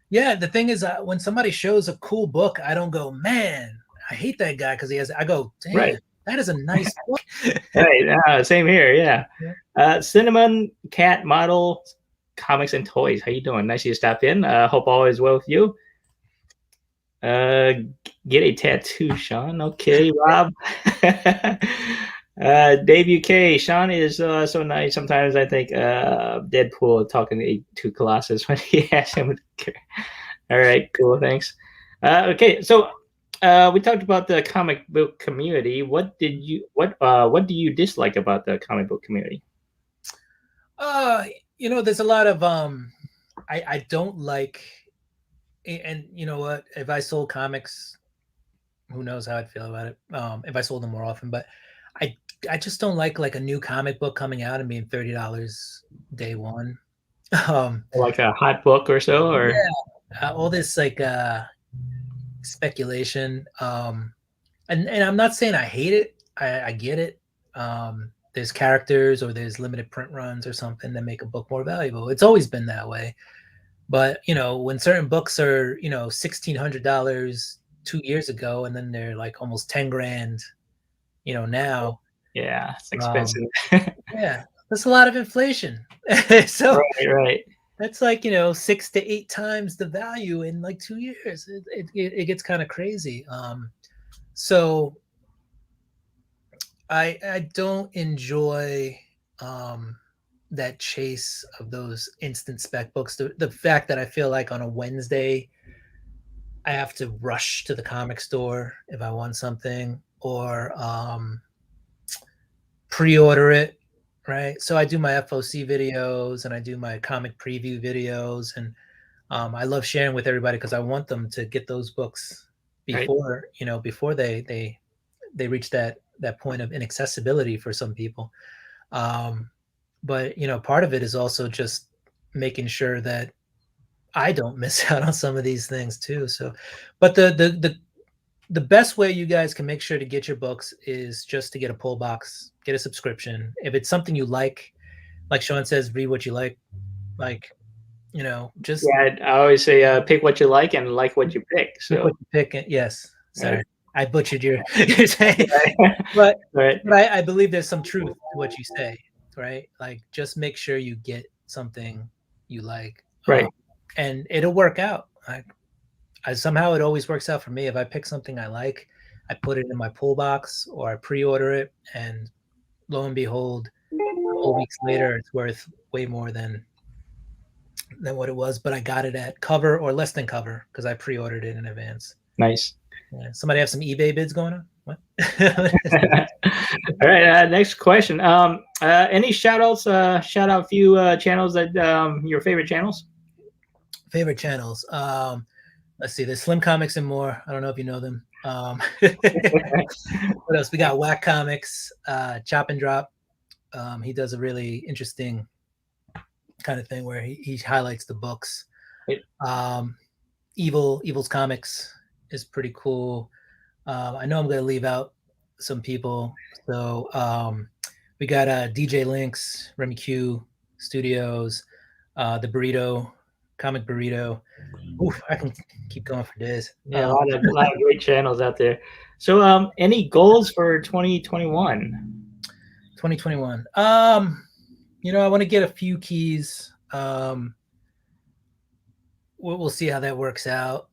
yeah. The thing is, when somebody shows a cool book, I don't go, man, I hate that guy because he has. I go, Right. damn, that is a nice book. Right. Same here. Yeah. Yeah. Cinnamon Cat Model Comics and Toys. How you doing? Nice you stopped in. Hope all is well with you. Get a tattoo, Sean. Okay, Rob. Dave UK. Sean is so nice. Sometimes I think Deadpool talking to Colossus when he asked him. All right, cool. Thanks. Okay, so we talked about the comic book community. What do you dislike about the comic book community? You know, there's a lot of I don't like, and you know what? If I sold comics, who knows how I'd feel about it. If I sold them more often, but I I just don't like a new comic book coming out and being $30 day one. Um, Like a hot book or so, or yeah, all this like speculation. And I'm not saying I hate it. I get it. There's characters or there's limited print runs or something that make a book more valuable. It's always been that way. But you know, when certain books are, you know, $1,600 2 years ago, and then they're like almost 10 grand, you know, now, yeah, it's um, expensive. yeah, that's a lot of inflation. So Right, right. that's like, you know, 6 to 8 times the value in like 2 years. It gets kind of crazy. So I don't enjoy that chase of those instant spec books. The fact that I feel like on a Wednesday I have to rush to the comic store if I want something, or pre-order it, right? So I do my FOC videos and I do my comic preview videos, and I love sharing with everybody because I want them to get those books Right. before, you know, before they reach that point of inaccessibility for some people. But you know, part of it is also just making sure that I don't miss out on some of these things too. So, but the best way you guys can make sure to get your books is just to get a pull box, get a subscription. If it's something you like Sean says, read what you like, just I always say pick what you like what you pick. So pick what you pick. Yes, sorry, right. I butchered your saying, but Right. I believe there's some truth to what you say, right? Like, just make sure you get something you like, Right. And it'll work out. Somehow it always works out for me. If I pick something I like, I put it in my pull box or I pre-order it, and lo and behold, a couple weeks later, it's worth way more than what it was. But I got it at cover or less than cover because I pre-ordered it in advance. Nice. Yeah. Somebody have some eBay bids going on? What? All right. Next question. Any shout outs? Shout out a few channels that your favorite channels. Favorite channels. Let's see. There's Slim Comics and More. I don't know if you know them. What else? We got Whack Comics, Chop and Drop. He does a really interesting kind of thing where he highlights the books. Right. Evil's Comics is pretty cool. I know I'm going to leave out some people. So we got DJ Links, Remy Q Studios, the Burrito, Comic Burrito. Oof, I can keep going for days. Yeah, a lot of great channels out there. So any goals for 2021? 2021. I want to get a few keys. We'll see how that works out.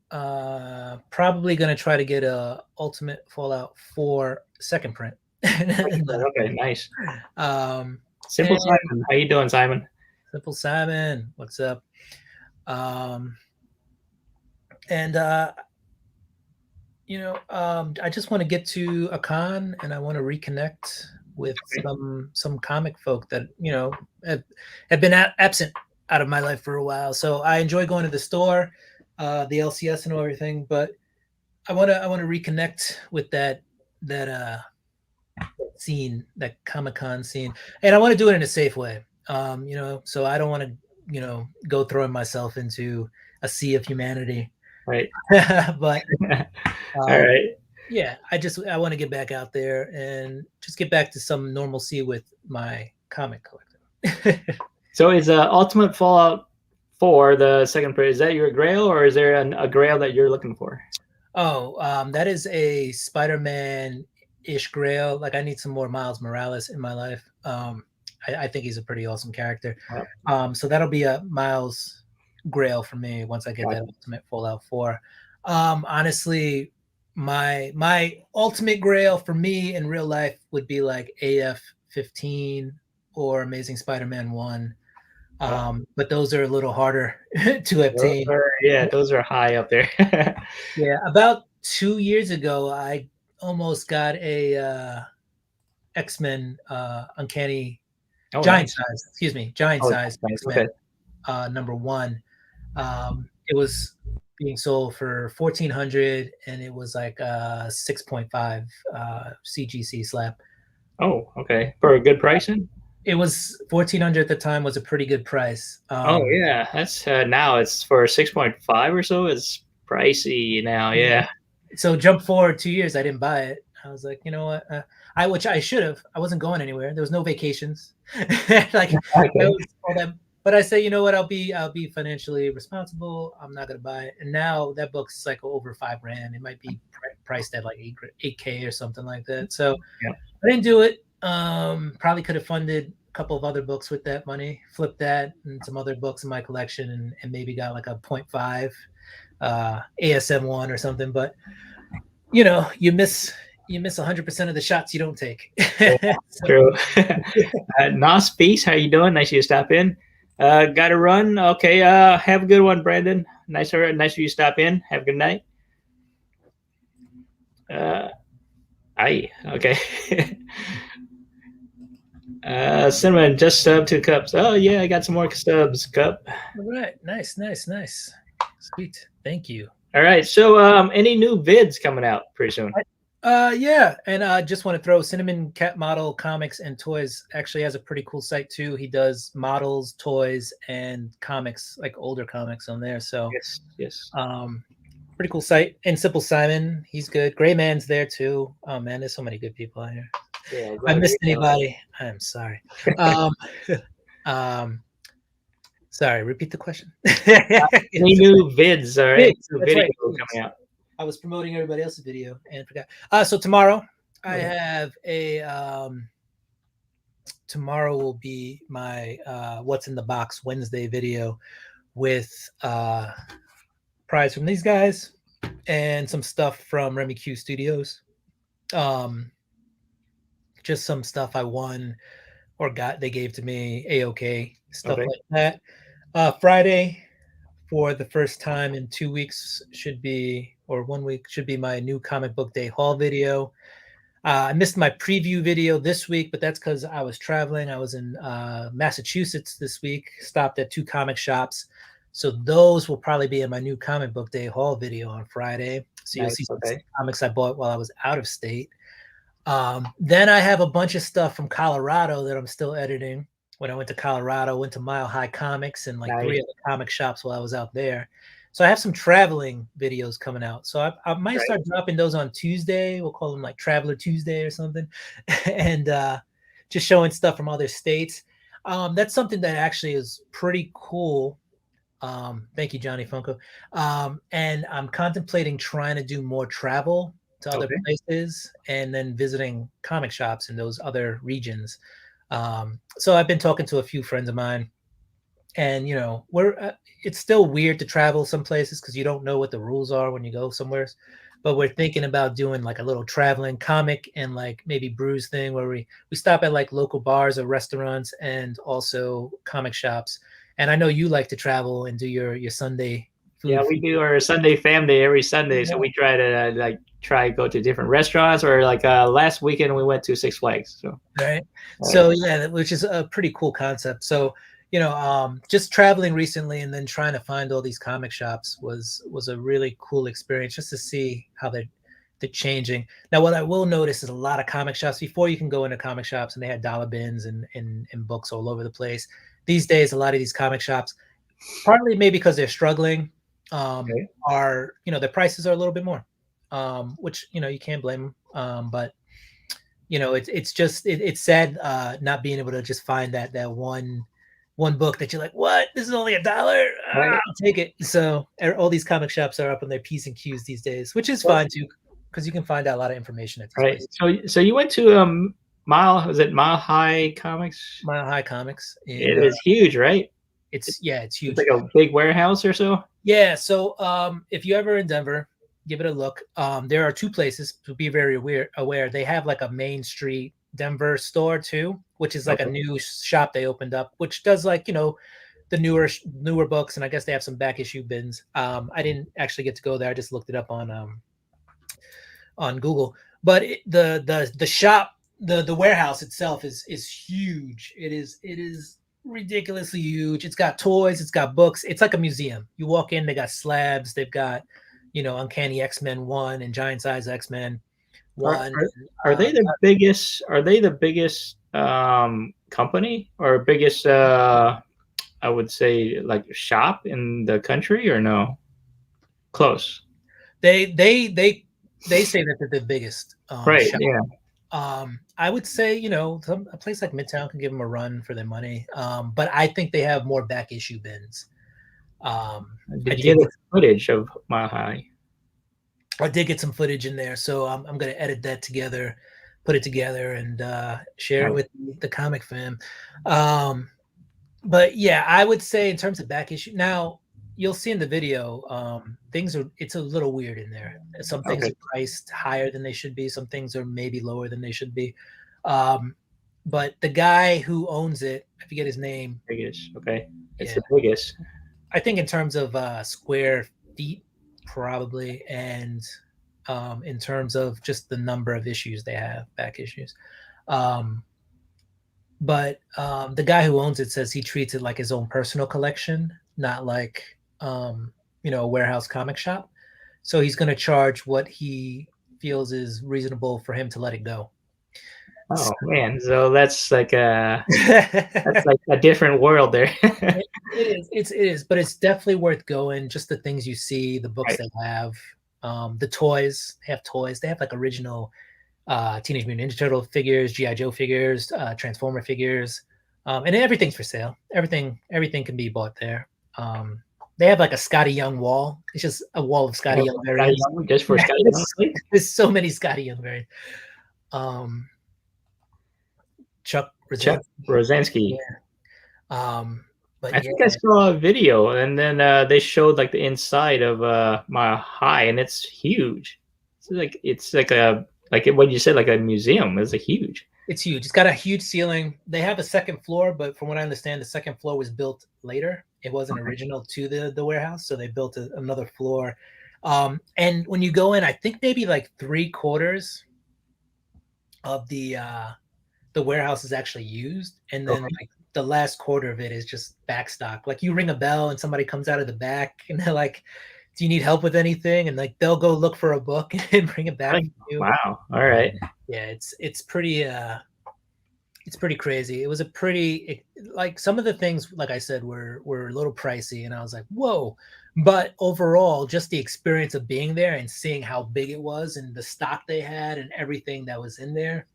Probably going to try to get a Ultimate Fallout 4 second print. Okay, nice. Simple Simon, how you doing, Simon? Simple Simon, what's up? I just want to get to a con, and I want to reconnect with some comic folk that have been absent out of my life for a while. So I enjoy going to the store, the LCS and everything, but I want to reconnect with that scene, that Comic-Con scene, and I want to do it in a safe way. So I don't want to go throwing myself into a sea of humanity. Right. But all right. Yeah, I want to get back out there and just get back to some normalcy with my comic collecting. So is Ultimate Fallout 4 the second print? Is that your grail, or is there a grail that you're looking for? Oh, that is a Spider-Man-ish grail. Like, I need some more Miles Morales in my life. I think he's a pretty awesome character. Wow. So that'll be a Miles grail for me once I get that Ultimate Fallout 4. Honestly, my ultimate grail for me in real life would be like AF-15 or Amazing Spider-Man 1. But those are a little harder to obtain. Those are high up there. Yeah, about 2 years ago, I almost got a X-Men Uncanny Giant Size. Excuse me, Giant Size X-Men number 1. It was being sold for $1,400, and it was like 6.5 CGC slab. Oh, okay. For a good pricing? It was $1,400 at the time. Was a pretty good price. That's now it's for 6.5 or so. It's pricey now. Yeah. So jump forward 2 years, I didn't buy it. I was like, you know what? Which I should have. I wasn't going anywhere. There was no vacations. But I say, you know what? I'll be financially responsible. I'm not gonna buy it. And now that book's like over $5,000. It might be priced at like $8K or something like that. So I didn't do it. Probably could have funded a couple of other books with that money, flipped that and some other books in my collection, and maybe got like a 0.5 ASM1 or something. But you miss 100% of the shots you don't take. True. Nos Peace, how you doing? Nice of you to stop in. Got to run. Okay. Have a good one, Brandon. Nice of you to stop in. Have a good night. Okay. Cinnamon just subbed 2 cups. Oh yeah, I got some more subs. Cup. All right. Nice. Sweet. Thank you. All right. So any new vids coming out pretty soon? Yeah, and I just want to throw Cinnamon Cat Model Comics and Toys actually has a pretty cool site too. He does models, toys, and comics, like older comics on there. So, Yes. pretty cool site. And Simple Simon, he's good. Gray Man's there too. Oh man, there's so many good people out here. Yeah, If I missed anybody, I'm sorry. Um, um, sorry. Repeat the question. Any new vids or any Vids, new that's video right. coming out? I was promoting everybody else's video and forgot. So tomorrow I Okay. have a tomorrow will be my What's in the Box Wednesday video with prize from these guys and some stuff from Remy Q Studios. Just some stuff I won or got they gave to me, A-OK, stuff Okay. like that. Friday for the first time in 2 weeks should be, or 1 week should be my new comic book day haul video. I missed my preview video this week, but that's because I was traveling. I was in Massachusetts this week, stopped at 2 comic shops. So those will probably be in my new comic book day haul video on Friday. So you'll Nice. see some Okay. comics I bought while I was out of state. Then I have a bunch of stuff from Colorado that I'm still editing. When I went to Colorado, went to Mile High Comics and like 3 Nice. other comic shops while I was out there. So I have some traveling videos coming out. So I might Right. start dropping those on Tuesday. We'll call them like Traveler Tuesday or something, and just showing stuff from other states. That's something that actually is pretty cool. Thank you, Johnny Funko. And I'm contemplating trying to do more travel to other Okay. places and then visiting comic shops in those other regions. So I've been talking to a few friends of mine, and it's still weird to travel some places because you don't know what the rules are when you go somewhere. But we're thinking about doing like a little traveling comic and like maybe brews thing where we stop at like local bars or restaurants and also comic shops. And I know you like to travel and do your Sunday Yeah, food. we do our Sunday fam day every Sunday, so Yeah. we try to try go to different restaurants or like last weekend we went to Six Flags. So Right. So yeah, which is a pretty cool concept. So just traveling recently and then trying to find all these comic shops was a really cool experience just to see how they're changing. Now, what I will notice is a lot of comic shops before you can go into comic shops and they had dollar bins and books all over the place. These days, a lot of these comic shops, partly maybe because they're struggling, okay. are their prices are a little bit more, which you can't blame them. But it's sad not being able to just find that one book that you're like, what? This is only $1. Right. I'll take it. So all these comic shops are up on their P's and Q's these days, which is Well, fine too, because you can find out a lot of information at these right. places. So you went to Mile High Comics? Mile High Comics, and It is huge, right? it's It's huge. like a big warehouse or so. Yeah. So if you're ever in Denver, give it a look. There are 2 places to be very aware. They have like a Main Street Denver store too, which is like a Okay. new shop they opened up, which does like the newer books, and I guess they have some back issue bins. I didn't actually get to go there. I just looked it up on Google. But the shop, the warehouse itself is huge. It is ridiculously huge. It's got toys, it's got books. It's like a museum. You walk in, they got slabs, they've got Uncanny X-Men 1 and Giant Size X-Men Are 1. are they the biggest? Are they the biggest company or biggest? I would say like shop in the country or no? Close. They say that they're the biggest Right. shop. Yeah. I would say a place like Midtown can give them a run for their money, but I think they have more back issue bins. I Did you did get footage of Mile High? I did get some footage in there, so I'm going to edit that together, put it together, and share it with the comic fam. But yeah, I would say in terms of back issue, now you'll see in the video, it's a little weird in there. Some things Okay. are priced higher than they should be. Some things are maybe lower than they should be. But the guy who owns it, I forget his name. Biggest. Okay. It's Yeah. the biggest. I think in terms of square feet, probably, and in terms of just the number of issues they have, back issues. But the guy who owns it says he treats it like his own personal collection, not like a warehouse comic shop. So he's going to charge what he feels is reasonable for him to let it go. Oh man, so that's like a different world there. It is, but it's definitely worth going. Just the things you see, the books Right. they have, the toys. They have toys. They have like original Teenage Mutant Ninja Turtle figures, GI Joe figures, Transformer figures, and everything's for sale. Everything can be bought there. They have like a Scotty Young wall. It's just a wall of Scotty Young variants. Young, just for Scotty Young. There's so many Scotty Young variants. Chuck Rosansky. Yeah. But I think I saw a video, and then they showed like the inside of my high, and it's huge. It's like what you said, like a museum. It's a huge. It's huge. It's got a huge ceiling. They have a second floor, but from what I understand, the second floor was built later. It wasn't original to the warehouse, so they built another floor. And when you go in, I think maybe like 3/4 of the warehouse is actually used, and then like the last quarter of it is just back stock. Like you ring a bell and somebody comes out of the back and they're like, "Do you need help with anything?" And like they'll go look for a book and bring it back to you. Wow. All right. Yeah, it's pretty crazy. It was like some of the things, like I said, were a little pricey, and I was like, whoa. But overall, just the experience of being there and seeing how big it was and the stock they had and everything that was in there,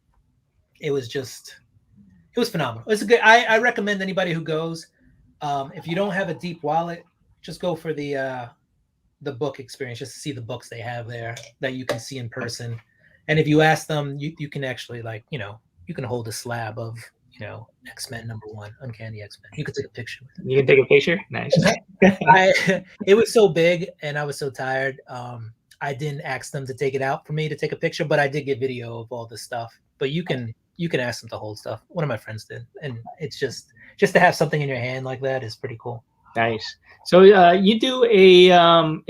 it was phenomenal. It's a good. I recommend anybody who goes. If you don't have a deep wallet, just go for the book experience, just to see the books they have there that you can see in person. And if you ask them, you can actually you can hold a slab of X-Men #1, Uncanny X-Men. You can take a picture with it. You can take a picture. Nice. It was so big and I was so tired. I didn't ask them to take it out for me to take a picture, but I did get video of all the stuff. But you can ask them to hold stuff. One of my friends did, and it's just to have something in your hand like that is pretty cool. Nice. So you do a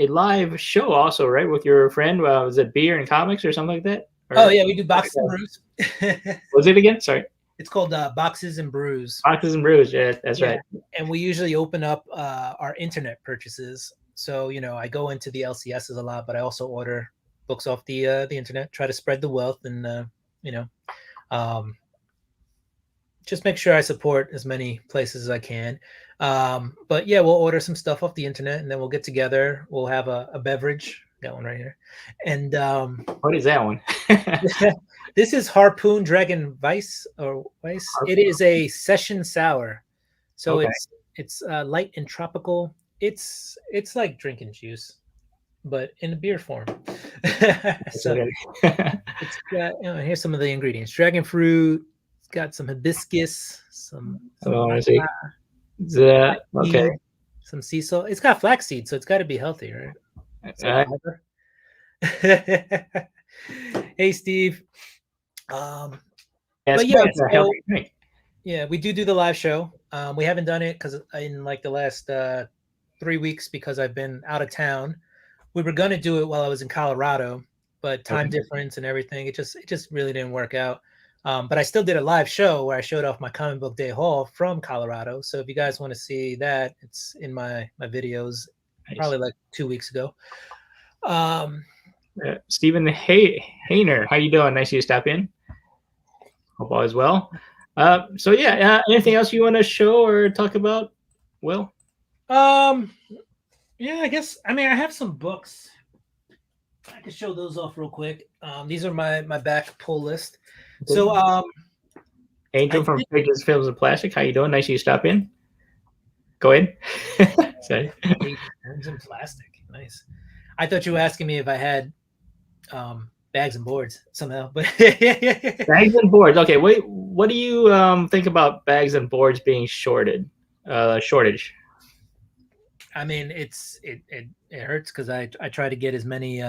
live show also, right, with your friend? Was it Beer and Comics or something like that? Oh yeah, we do Boxes and Brews. What was it again? Sorry. It's called Boxes and Brews. Boxes and Brews. Yeah, that's right. And we usually open up our internet purchases. So I go into the LCSs a lot, but I also order books off the internet. Try to spread the wealth, and just make sure I support as many places as I can. But yeah, we'll order some stuff off the internet, and then we'll get together. We'll have a beverage. Got one right here. And what is that one? This is Harpoon Dragon Weiss or Weiss. It is a session sour, so it's light and tropical. It's like drinking juice, but in a beer form. So it's got, here's some of the ingredients: dragon fruit. It's got some hibiscus, some okay. Some sea salt. It's got flaxseed, so it's got to be healthy, right? Hey, Steve. We do the live show. We haven't done it because in like the last 3 weeks because I've been out of town. We were gonna do it while I was in Colorado, but time difference and everything, it just really didn't work out. But I still did a live show where I showed off my comic book day haul from Colorado. So if you guys want to see that, it's in my videos. Nice. Probably like 2 weeks ago. Stephen Hayner, how you doing? Nice you stop in. Hope all is well. So yeah, anything else you want to show or talk about? Will? Yeah, I guess. I mean, I have some books. I can show those off real quick. These are my back pull list. So, Angel from Pages, Films, and Plastic. How you doing? Nice you stop in. Go ahead. Sorry. Films and Plastic. Nice. I thought you were asking me if I had bags and boards somehow, but bags and boards. Okay, wait. What do you think about bags and boards being shortage? I mean, it hurts because I try to get as many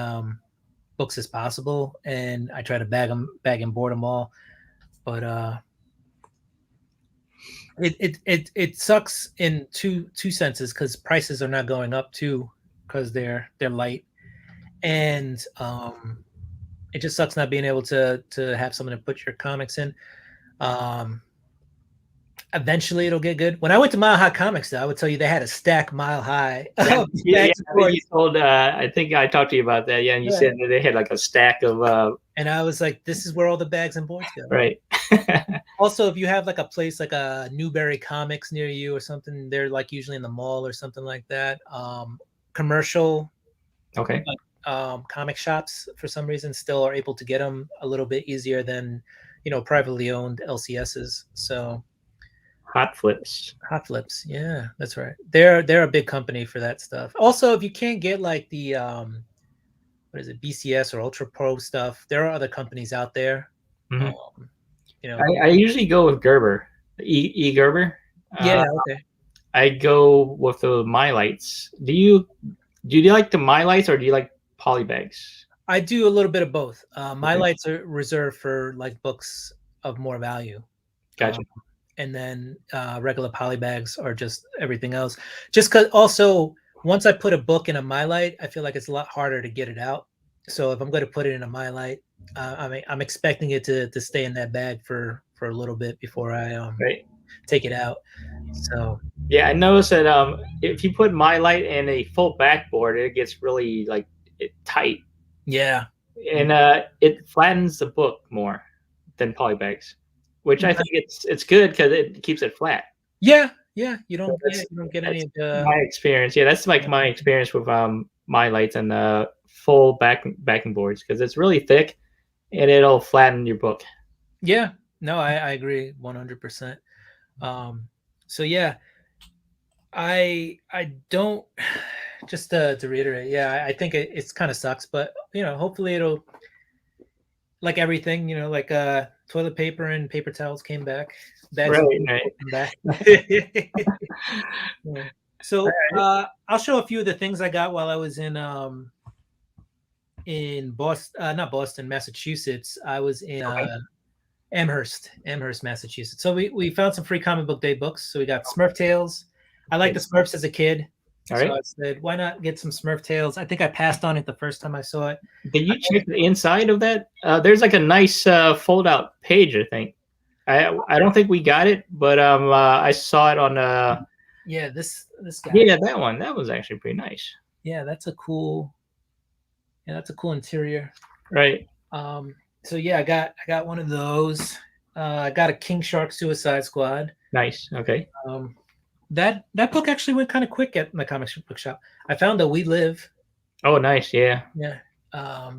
books as possible, and I try to bag and board them all, but it sucks in two senses because prices are not going up too because they're light, and it just sucks not being able to have someone to put your comics in. Eventually, it'll get good. When I went to Mile High Comics, though, I would tell you they had a stack mile high. Yeah, Yeah, you told. I think I talked to you about that. Yeah, and you said that they had like a stack of. And I was like, "This is where all the bags and boards go." Right. Also, if you have like a place like a Newberry Comics near you or something, they're like usually in the mall or something like that. Commercial, Okay. comic shops for some reason still are able to get them a little bit easier than privately owned LCSs. So Hot Flips. Hot Flips, yeah, that's right. They're a big company for that stuff. Also, if you can't get like the what is it, BCS or Ultra Pro stuff, there are other companies out there. Mm-hmm. You know, I usually go with Gerber, E Gerber. Yeah, okay. I go with the My Lights. Do you like the My Lights or do you like polybags? I do a little bit of both. My lights are reserved for like books of more value. Gotcha. And then regular polybags are just everything else. Just because also once I put a book in a My Light, I feel like it's a lot harder to get it out. So if I'm going to put it in a My Light, I'm expecting it to stay in that bag for a little bit before I take it out. So yeah, I noticed that if you put My Light in a full backboard, it gets really like tight. Yeah, and it flattens the book more than polybags, which I think it's good because it keeps it flat. Yeah, you don't get any of the my experience. Yeah, that's like my experience with My Lights and full backing boards because it's really thick and it'll flatten your book. Yeah, no, I agree 100%. So yeah, I don't, just to reiterate, yeah, I think it's kind of sucks, but hopefully it'll, like everything, like toilet paper and paper towels came back. Bags right. Came back. Yeah. So I'll show a few of the things I got while I was in Boston, not Boston, Massachusetts. I was in Amherst, Massachusetts. So we found some free comic book day books. So we got Smurf Tales. I liked the Smurfs as a kid. All so right. I said, why not get some Smurf Tales? I think I passed on it the first time I saw it. Did you check the inside of that? There's like a nice fold-out page, I think. I don't think we got it, but I saw it on yeah, this guy. Yeah, that one. That was actually pretty nice. Yeah, that's a cool interior. Right. So yeah, I got one of those. I got a King Shark Suicide Squad. Nice. Okay. That book actually went kind of quick at my comic book shop. I found a We Live. Oh, nice. Yeah. Yeah.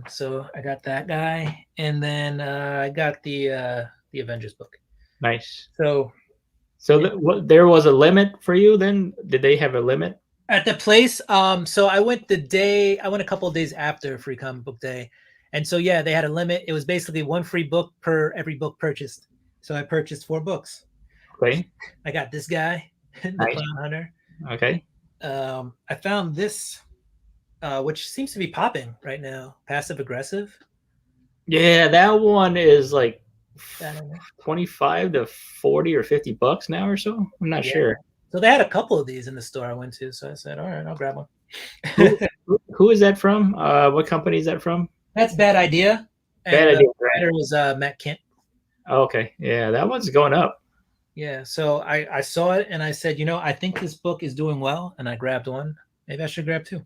So I got that guy, and then I got the Avengers book. Nice. So there was a limit for you then? Did they have a limit? At the place, so I went a couple of days after Free Comic Book Day. And so, yeah, they had a limit. It was basically one free book per every book purchased. So I purchased 4 books. Okay. I got this guy, the Clown Hunter. Okay. I found this, which seems to be popping right now, Passive Aggressive. Yeah, that one is like 25 to 40 or 50 bucks now or so. I'm not sure. So they had a couple of these in the store I went to. So I said, all right, I'll grab one. Who is that from? What company is that from? That's Bad Idea. Bad Idea. The writer was Matt Kent. Okay. Yeah, that one's going up. Yeah. So I saw it and I said, I think this book is doing well. And I grabbed one. Maybe I should grab 2.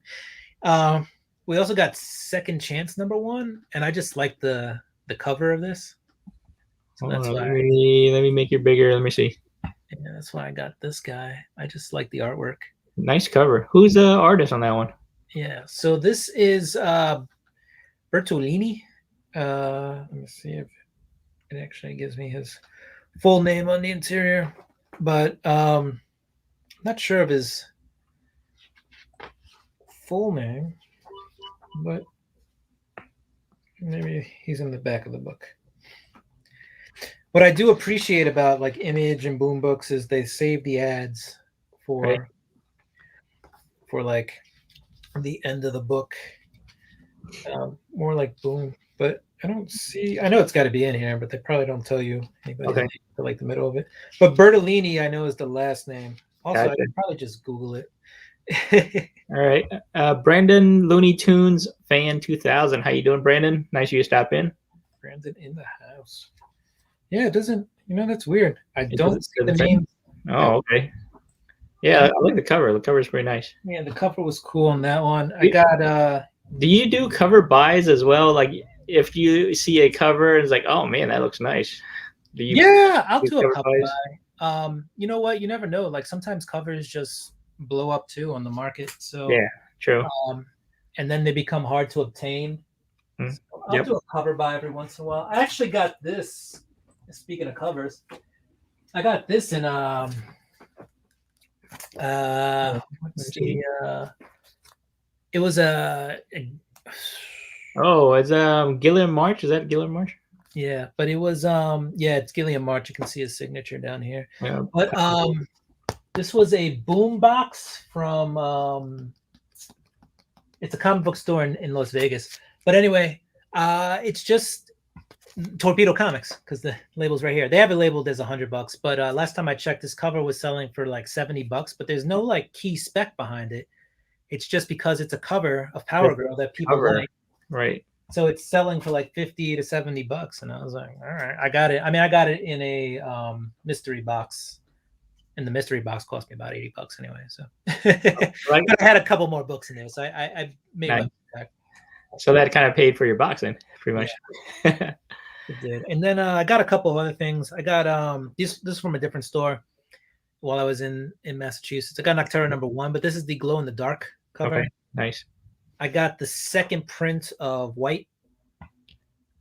We also got Second Chance #1. And I just like the cover of this. So that's why. Let me make it bigger. Let me see. Yeah, that's why I got this guy. I just like the artwork. Nice cover. Who's the artist on that one? Yeah. So this is Bertolini. Let me see if it actually gives me his full name on the interior, but not sure of his full name, but maybe he's in the back of the book. What I do appreciate about like Image and Boom Books is they save the ads for like the end of the book. More like Boom, but I don't see. I know it's got to be in here, but they probably don't tell you anybody to like the middle of it. But Bertolini, I know, is the last name. Also, I could probably just Google it. All right, Brandon Looney Tunes fan 2000. How you doing, Brandon? Nice of you to stop in. Brandon in the house. Yeah, it doesn't. That's weird. I don't see the name Oh, okay. Yeah, I like the cover. The cover is pretty nice. Yeah, the cover was cool on that one. I got Do you do cover buys as well? Like if you see a cover and it's like, oh man, that looks nice. Do you yeah, I'll do do a cover cover buys? buy. You know what? You never know. Like sometimes covers just blow up too on the market. So Yeah, true. and then they become hard to obtain. Mm. So I'll Yep. do a cover buy every once in a while. I actually got this. Speaking of covers, I got this in Let's what's see. the it was a Oh, it's Gilliam March. Is that Gilliam March? yeah, but it was yeah, it's Gilliam March. You can see his signature down here. Yeah. But this was a boom box from it's a comic book store in Las Vegas. But anyway, it's just Torpedo Comics because the label's right here. They have it labeled as $100, but last time I checked, this cover was selling for like $70. But there's no like key spec behind it. It's just because it's a cover of Power Girl that people Cover. like. Right. So it's selling for like $50 to $70, and I was like, all right, I got it. I mean, I got it in a mystery box, and the mystery box cost me about $80 anyway. So, Right. but I had a couple more books in there, so I made Nice. my back. So that kind of paid for your boxing, pretty much. Yeah. It did. And then I got a couple of other things. I got this is from a different store while I was in Massachusetts. I got Noctera #1, but this is the glow in the dark cover. Okay, nice. I got the second print of White,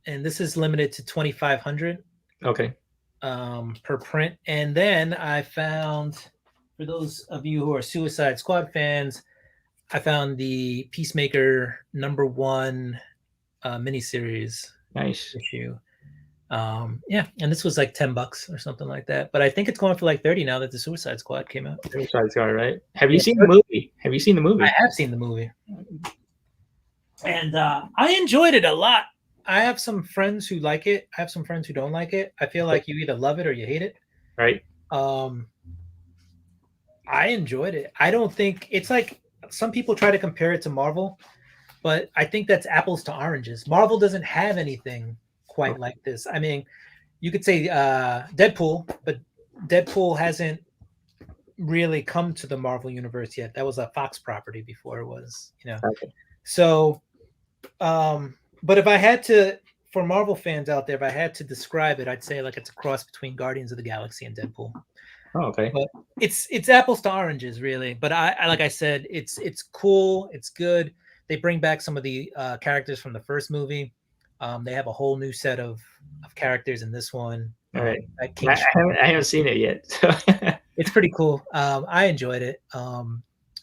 and this is limited to 2,500 Okay. per print. And then I found, for those of you who are Suicide Squad fans, I found the Peacemaker #1 miniseries Nice. issue. Yeah, and this was like $10 or something like that. But I think it's going for like 30 now that the Suicide Squad came out. Suicide Squad, right? Have you seen the movie? Have you seen the movie? I have seen the movie, and I enjoyed it a lot. I have some friends who like it. I have some friends who don't like it. I feel like you either love it or you hate it. Right. I enjoyed it. I don't think it's like some people try to compare it to Marvel, but I think that's apples to oranges. Marvel doesn't have anything quite like this. I mean, you could say Deadpool, but Deadpool hasn't really come to the Marvel universe yet. That was a Fox property before it was, Okay. So, but if I had to, for Marvel fans out there, if I had to describe it, I'd say like it's a cross between Guardians of the Galaxy and Deadpool. Oh, okay. But it's apples to oranges, really. But I like I said, it's cool. It's good. They bring back some of the characters from the first movie. They have a whole new set of characters in this one. All right. I haven't seen it yet. So. It's pretty cool. I enjoyed it.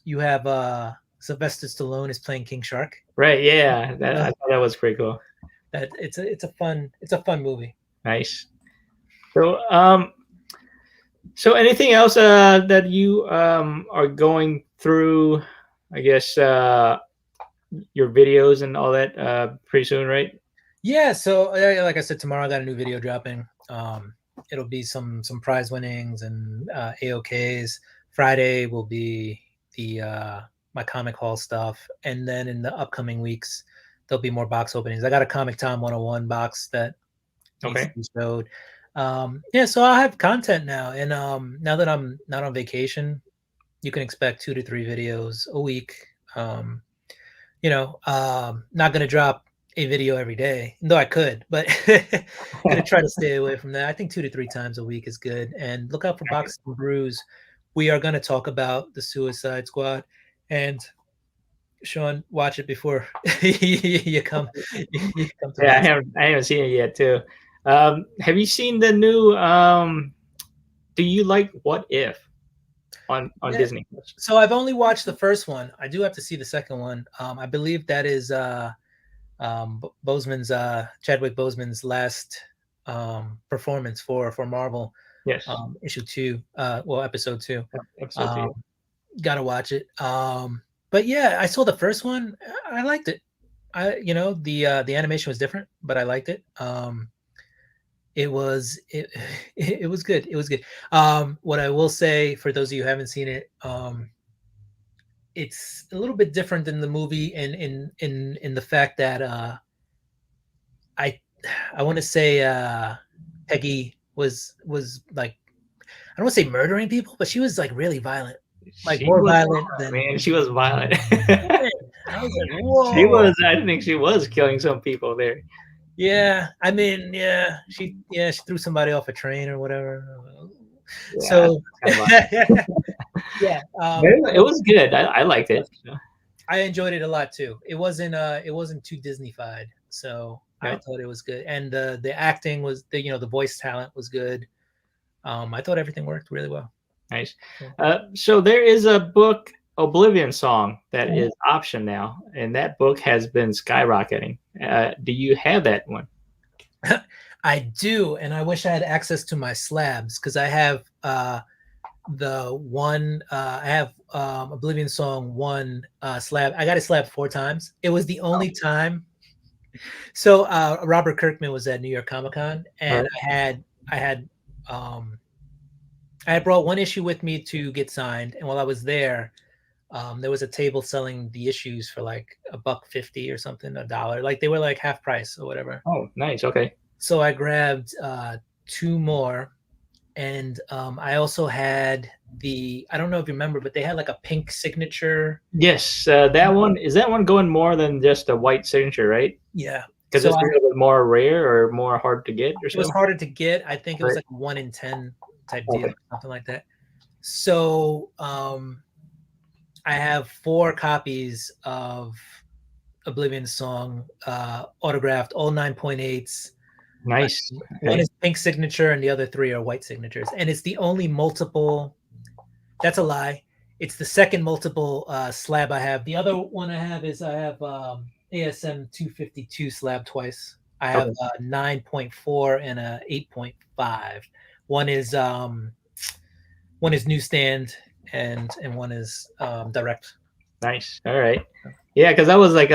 You have Sylvester Stallone is playing King Shark. Right. Yeah. I thought that was pretty cool. That it's a fun movie. Nice. So anything else that you are going through? I guess your videos and all that pretty soon, right? Yeah. So like I said, tomorrow I got a new video dropping. It'll be some prize winnings and AOKs. Friday will be the my comic haul stuff, and then in the upcoming weeks there'll be more box openings. I got a Comic Tom 101 box that needs to be showed. Yeah, so I'll have content now, and now that I'm not on vacation, you can expect 2 to 3 videos a week. Not gonna drop a video every day, though I could, but gonna try to stay away from that. I think 2 to 3 times a week is good. And look out for Box and Brews. We are gonna talk about the Suicide Squad, and Sean, watch it before you come. You come to Yeah, I haven't seen it yet too. Have you seen the new? Do you like What If on Disney? So I've only watched the first one. I do have to see the second one. I believe that is Boseman's Chadwick Boseman's last performance for Marvel. Yes. Issue 2. Episode 2. Episode 2. Gotta watch it. But yeah, I saw the first one. I liked it. The animation was different, but I liked it. It was good. It was good. What I will say for those of you who haven't seen it, it's a little bit different than the movie in the fact that I want to say Peggy was like don't want to say murdering people, but she was like really violent, like She more was violent wild, than. man. She was violent. I was like, She whoa. was. I think she was killing some people there. Yeah, I mean, she threw somebody off a train or whatever. Yeah, So kind of. yeah, It was good. I liked it. I enjoyed it a lot too. It wasn't too Disney-fied, so I Yeah, thought it was good. And the acting was the voice talent was good. I thought everything worked really well. nice. Yeah. So there is a book, Oblivion Song, that is option now, and that book has been skyrocketing. Do you have that one? I do, and I wish I had access to my slabs because I have the one I have Oblivion Song 1 slab. I got it slabbed 4 times. It was the only time. So Robert Kirkman was at New York Comic Con, and I had brought one issue with me to get signed, and while I was there was a table selling the issues for like $1.50 or something, $1. Like they were like half price or whatever. Oh, nice. Okay. So I grabbed 2 more. And I also had I don't know if you remember, but they had like a pink signature. Yes, that one is that one going more than just a white signature, right? Yeah. Because So it's a little bit more rare or more hard to get, or it was so. harder to get. I think it was Right. like 1 in 10 type Okay. deal, something like that. So I have 4 copies of Oblivion Song, autographed, all 9.8s. Nice. One Okay. is pink signature and the other 3 are white signatures. And it's the only multiple. That's a lie. It's the second multiple slab I have. The other one I have is I have ASM 252 slab twice. I have Okay. 9.4 and a 8.5. One is newsstand and one is direct. Nice. All right. Yeah, because I was like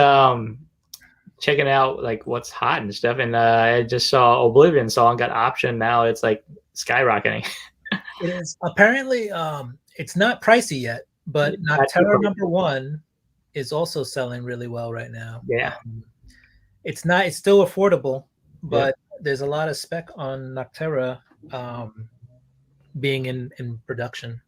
checking out like what's hot and stuff, and I just saw Oblivion Song got option. Now it's like skyrocketing. It is apparently it's not pricey yet, but Nocterra #1 is also selling really well right now. Yeah. It's still affordable, but there's a lot of spec on Nocterra being in production.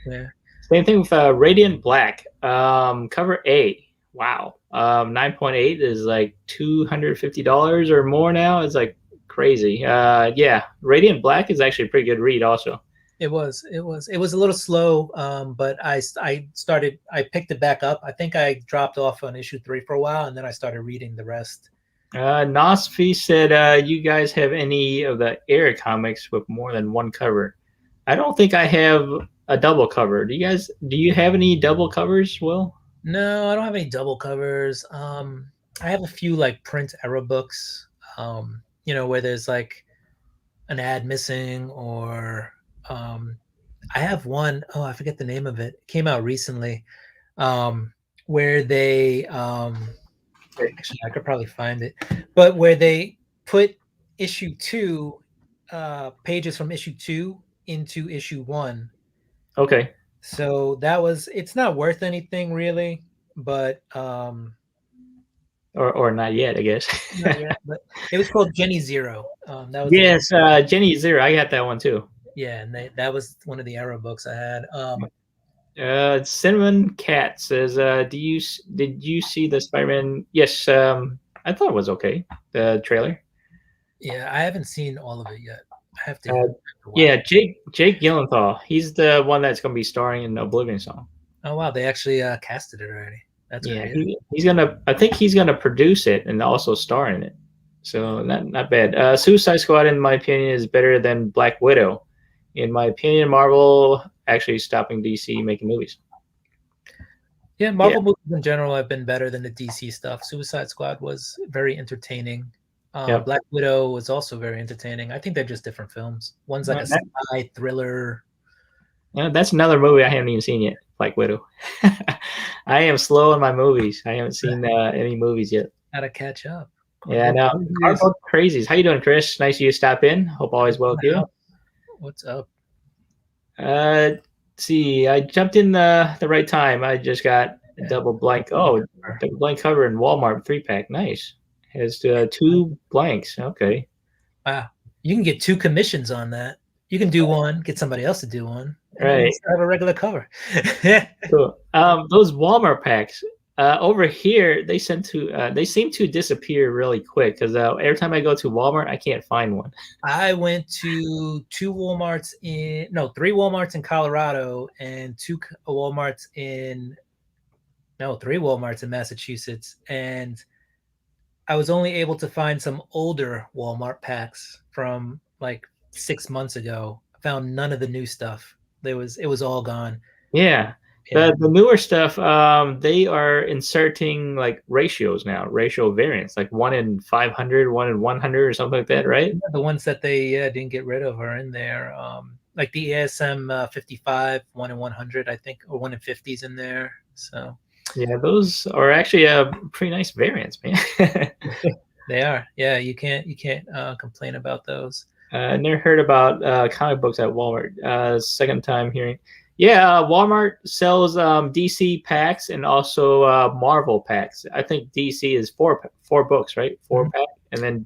Yeah. Same thing with Radiant Black. Cover A. Wow. 9.8 is like $250 or more now. It's like crazy. Yeah. Radiant Black is actually a pretty good read also. It was a little slow, but I picked it back up. I think I dropped off on issue 3 for a while, and then I started reading the rest. Nosfi said, you guys have any of the Air comics with more than one cover? I don't think I have a double cover. Do you have any double covers, Will? No, I don't have any double covers. I have a few like print era books, where there's like an ad missing, or I have one, I forget the name of it. It came out recently, where they actually I could probably find it, but where they put issue 2 pages from issue 2 into issue 1. Okay. So it's not worth anything really, but or not yet, I guess. Not yet, but it was called Jenny Zero. That was yes, Jenny Zero. I got that one too. Yeah, and that was one of the Arrow books I had. Cinnamon Cat says, did you see the Spider-Man? Yes, I thought it was okay. The trailer. Yeah, I haven't seen all of it yet. I have to. Yeah, Jake Gyllenhaal. He's the one that's going to be starring in Oblivion Song. Oh wow, they actually casted it already. That's he's gonna. I think he's gonna produce it and also star in it. So not bad. Suicide Squad, in my opinion, is better than Black Widow. In my opinion, Marvel actually stopping DC making movies. Yeah, Marvel movies in general have been better than the DC stuff. Suicide Squad was very entertaining. Black Widow was also very entertaining. I think they're just different films. One's like a spy thriller. Yeah, that's another movie I haven't even seen yet, Black Widow. I am slow in my movies. I haven't seen any movies yet. Gotta catch up. Yeah, no. Cardboard Crazies. How you doing, Chris? Nice you stop in. Hope all is well with you. What's up? See, I jumped in the right time. I just got a double blank. Oh, double blank cover in Walmart 3-pack. Nice. Has 2 blanks. Okay. Wow. You can get 2 commissions on that. You can do one, get somebody else to do one, and then Right. just have a regular cover. Cool. Those Walmart packs over here, they seem to disappear really quick because every time I go to Walmart, I can't find one. I went to three Walmarts in Colorado and three Walmarts in Massachusetts, and I was only able to find some older Walmart packs from like 6 months ago. I found none of the new stuff. It was all gone. Yeah. Yeah. The newer stuff, they are inserting like ratios now, ratio variants, like 1 in 500, 1 in 100, or something like that, right? The ones that they didn't get rid of are in there. Like the ASM 55, 1 in 100, I think, or 1 in 50s in there. So yeah, those are actually pretty nice variants, man. they are. Yeah, you can't complain about those. I never heard about comic books at Walmart. Second time hearing. Yeah, Walmart sells DC packs and also Marvel packs. I think DC is four books, right? 4-pack, and then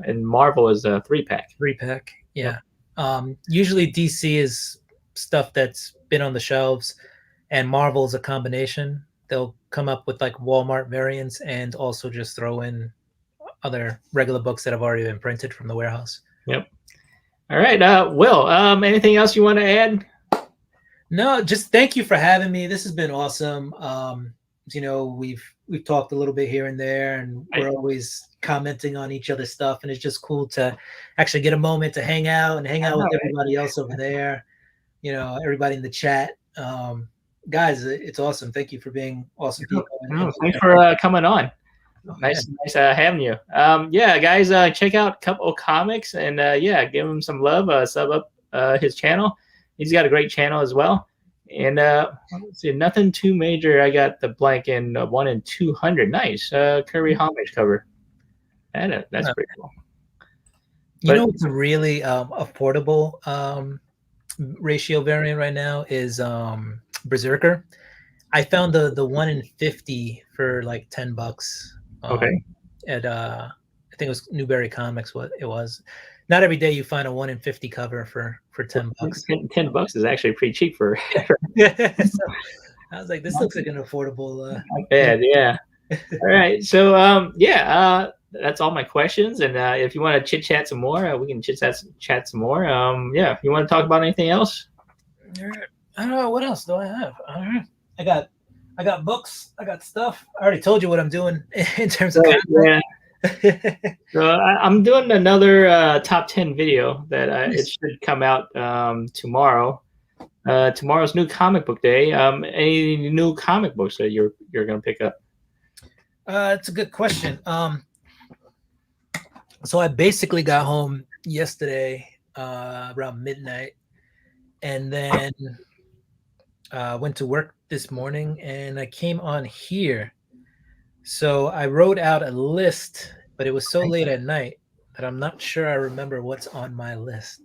and Marvel is a 3-pack. 3-pack, yeah. Usually DC is stuff that's been on the shelves, and Marvel's a combination. They'll come up with like Walmart variants and also just throw in other regular books that have already been printed from the warehouse. Yep. All right, Will. Anything else you want to add? No, just thank you for having me. This has been awesome. We've talked a little bit here and there, and we're always commenting on each other's stuff, and it's just cool to actually get a moment to hang out with everybody else over there. Everybody in the chat. Guys, it's awesome. Thank you for being awesome people. Thanks for coming on. Nice having you. Yeah, guys, check out Cupocomics and give him some love. Sub up his channel. He's got a great channel as well. And let's see, nothing too major. I got the blank in 1 in 200. Nice. Kirby homage cover. That's pretty cool. What's a really affordable ratio variant right now is Berserker. I found the 1 in 50 for like $10. Okay. At I think it was Newberry Comics. What it was. Not every day you find a 1 in 50 cover for $10. $10 is actually pretty cheap for. So, I was like, this looks like an affordable. Not bad, yeah. All right, so that's all my questions. And if you want to chit chat some more, we can chit chat some more. If you want to talk about anything else. I don't know, what else do I have? I got books. I got stuff. I already told you what I'm doing in terms of content. Yeah. So I'm doing another top 10 video that it should come out tomorrow. Tomorrow's new comic book day. Any new comic books that you're gonna pick up? It's a good question. So I basically got home yesterday around midnight, and then went to work this morning, and I came on here. So I wrote out a list, but it was so late at night that I'm not sure I remember what's on my list.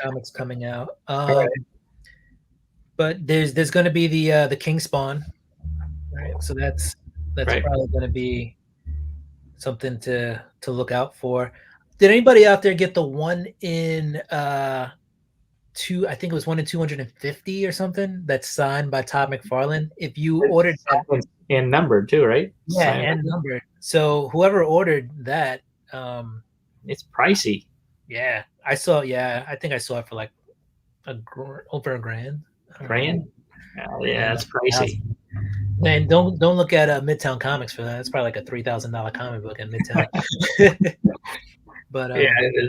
Comics coming out. But there's going to be the King Spawn, right? So that's Right. probably going to be something to look out for. Did anybody out there get the 1 in I think it was 1 in 250 or something that's signed by Todd McFarlane? If you ordered that, and numbered too, right? Yeah, and numbered. So whoever ordered that, it's pricey. Yeah, I saw. Yeah, I think I saw it for like over $1,000. $1,000? Oh, yeah, it's pricey. And don't look at Midtown Comics for that. It's probably like a $3,000 comic book at Midtown. But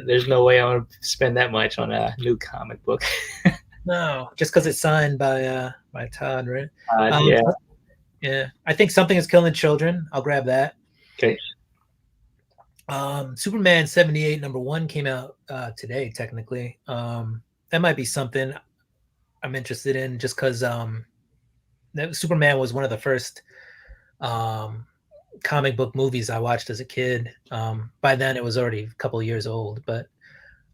there's no way I want to spend that much on a new comic book. No, just because it's signed by Todd, right? Yeah. Yeah, I think Something Is Killing Children. I'll grab that. Okay. Superman 78 #1 came out today, technically. That might be something I'm interested in, just because Superman was one of the first comic book movies I watched as a kid. By then it was already a couple of years old, but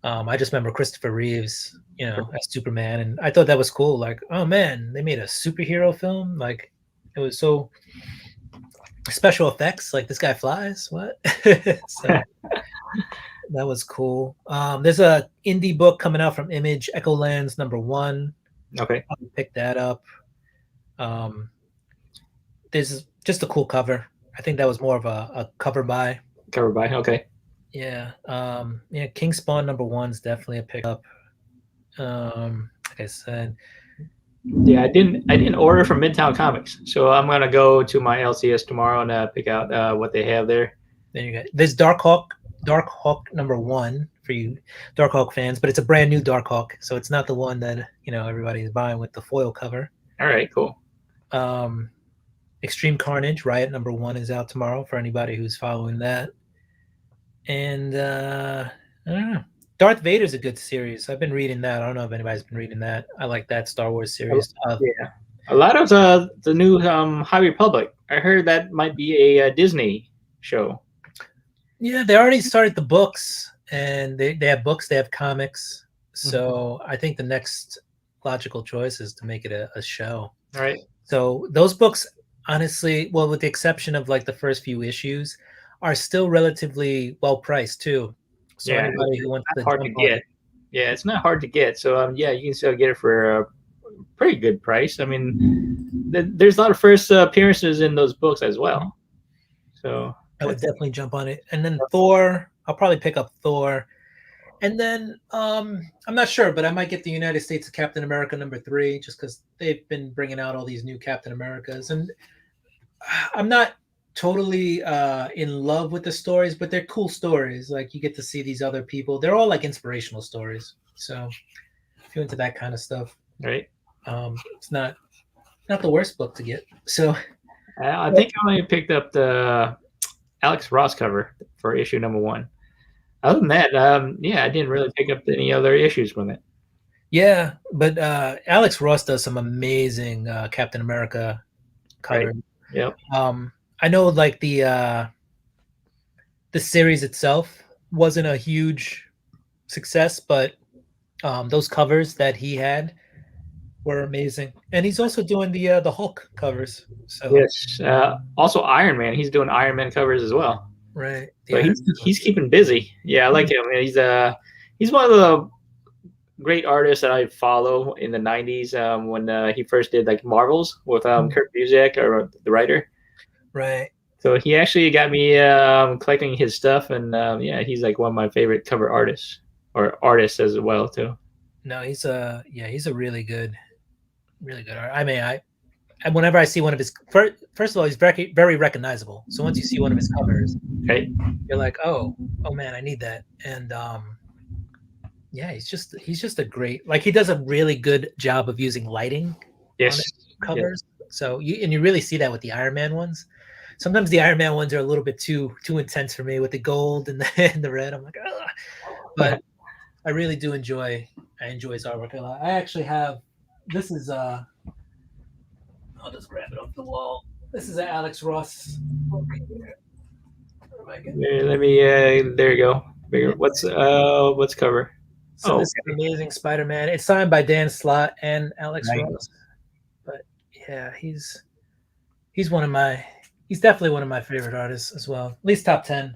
I just remember Christopher Reeves, as Superman, and I thought that was cool. Like, oh man, they made a superhero film. Like, it was so special effects. Like, this guy flies. What? So, That was cool. There's a indie book coming out from Image, Echolands #1. Okay. I'll pick that up. There's just a cool cover. I think that was more of a cover buy. Covered by. Okay. Yeah. Yeah. King Spawn #1 is definitely a pickup. Like I said. Yeah, I didn't order from Midtown Comics, so I'm gonna go to my LCS tomorrow and pick out what they have there. There you go. There's Darkhawk #1 for you Darkhawk fans, but it's a brand new Darkhawk, so it's not the one that everybody's buying with the foil cover. All right, cool. Extreme Carnage Riot #1 is out tomorrow for anybody who's following that. And I don't know. Darth Vader's a good series. I've been reading that. I don't know if anybody's been reading that. I like that Star Wars series. Yeah, a lot of the new High Republic. I heard that might be a Disney show. Yeah, they already started the books, and they have books. They have comics. So I think the next logical choice is to make it a show. All right. So those books, honestly, well, with the exception of like the first few issues, are still relatively well priced too. So yeah, anybody who wants to hard to get. Yeah, it's not hard to get. So yeah, you can still get it for a pretty good price. I mean, there's a lot of first appearances in those books as well. So I would definitely jump on it. And then Thor, I'll probably pick up Thor. And then I'm not sure, but I might get the United States of Captain America #3 just because they've been bringing out all these new Captain Americas. And I'm not totally in love with the stories, but they're cool stories. Like you get to see these other people. They're all like inspirational stories. So if you're into that kind of stuff, right, it's not the worst book to get. So I think I only picked up the Alex Ross cover for issue #1. Other than that, yeah, I didn't really pick up any other issues from it. Yeah, but Alex Ross does some amazing Captain America covers. Right. Yep. I know like the series itself wasn't a huge success, but those covers that he had were amazing. And he's also doing the Hulk covers. So yes, also Iron Man. He's doing Iron Man covers as well. Right. So he's keeping busy. Yeah, I like him. He's one of the great artists that I follow in the '90s when he first did like Marvels with Kurt Busiek, or the writer. Right. So he actually got me collecting his stuff, and yeah, he's like one of my favorite cover artists, or artists as well too. No, he's a really good art. I mean, whenever I see one of his first of all, he's very, very recognizable. So once you see one of his covers, right, you're like, oh man, I need that. And yeah, he's just a great, like he does a really good job of using lighting on his covers. Yes. So you really see that with the Iron Man ones. Sometimes the Iron Man ones are a little bit too intense for me with the gold and the red. I'm like, ugh. But I really do enjoy his artwork a lot. I actually have, this is I'll just grab it off the wall. This is an Alex Ross book here. Let me there you go. What's cover? So this is Amazing Spider-Man. It's signed by Dan Slott and Alex Ross. But yeah, he's definitely one of my favorite artists as well. At least top 10.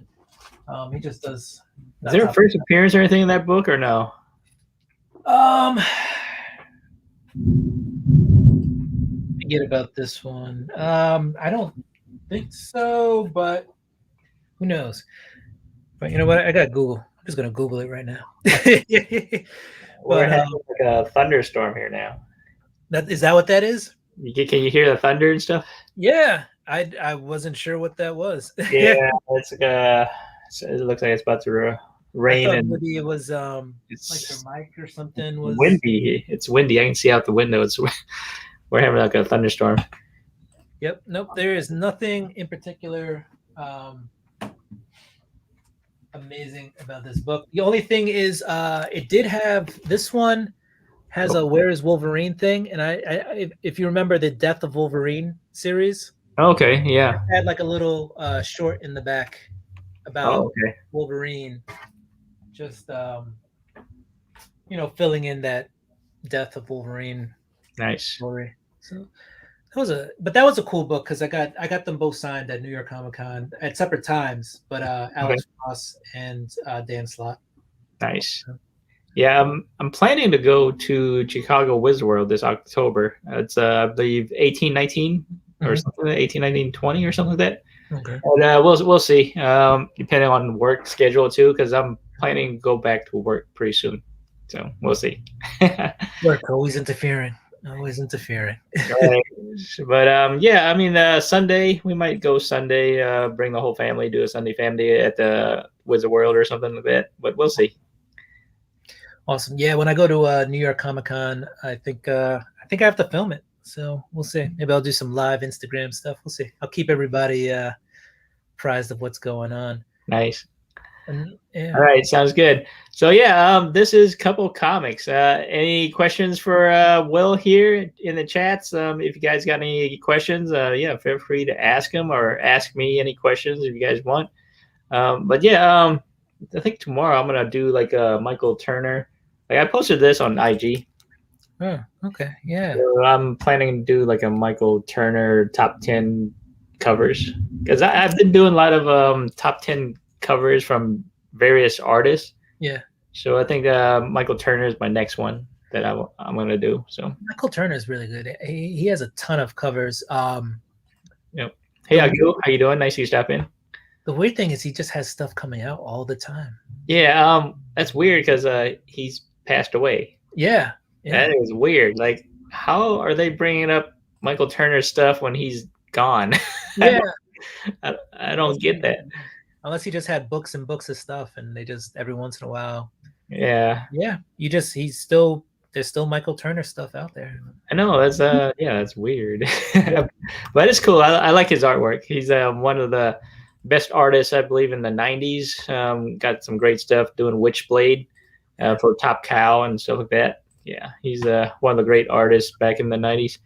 He just does. Is there a first appearance or anything in that book, or no? Forget about this one. I don't think so, but who knows? But you know what? I got Google. I'm just gonna Google it right now. We're having like a thunderstorm here now. Is that what that is? Can you hear the thunder and stuff? Yeah, I wasn't sure what that was. Yeah, it's like it looks like it's about to rain, and maybe it was like your mic or something was windy. It's windy. I can see out the window. We're having like a thunderstorm. Yep. Nope. There is nothing in particular amazing about this book. The only thing is it did have, this one has a Where is Wolverine thing, and I if you remember the Death of Wolverine series. Okay, yeah. It had like a little short in the back about Wolverine, just filling in that Death of Wolverine nice story. So that was a cool book because I got them both signed at New York Comic Con at separate times, but Okay. Alex Ross and Dan Slott. Nice. Yeah, I'm planning to go to Chicago Wizard World this October. It's I believe 1819 or something, 1819-20 or something like that. Okay. And we'll see, depending on work schedule too, because I'm planning to go back to work pretty soon. So we'll see. Work always interfering. Always interfering. Right. But yeah, I mean, Sunday we might go Sunday. Bring the whole family, do a Sunday family at the Wizard World or something like that. But we'll see. Awesome. Yeah, when I go to New York Comic Con, I think I have to film it. So we'll see. Maybe I'll do some live Instagram stuff. We'll see. I'll keep everybody apprised of what's going on. Nice. And, yeah. All right, sounds good. So yeah, this is Couple Comics. Any questions for Will here in the chats? If you guys got any questions, yeah, feel free to ask them or ask me any questions if you guys want. But yeah, I think tomorrow I'm gonna do like a Michael Turner. Like I posted this on IG. Oh, okay, yeah. So I'm planning to do like a Michael Turner top 10 covers because I've been doing a lot of top 10 covers from various artists. Yeah. So I think Michael Turner is my next one that I'm gonna do. So Michael Turner is really good. He has a ton of covers. Yep. Hey, Agu, how you doing? Nice you stop in. The weird thing is he just has stuff coming out all the time. Yeah, that's weird because he's passed away. Yeah. That is weird. Like, how are they bringing up Michael Turner's stuff when he's gone? Yeah. I don't get that. Unless he just had books and books of stuff, and they just every once in a while. Yeah. Yeah. There's still Michael Turner stuff out there. I know that's yeah, that's weird. But it's cool. I like his artwork. He's one of the best artists, I believe, in the 90s. Got some great stuff doing Witchblade for Top Cow and stuff like that. Yeah, he's one of the great artists back in the 90s.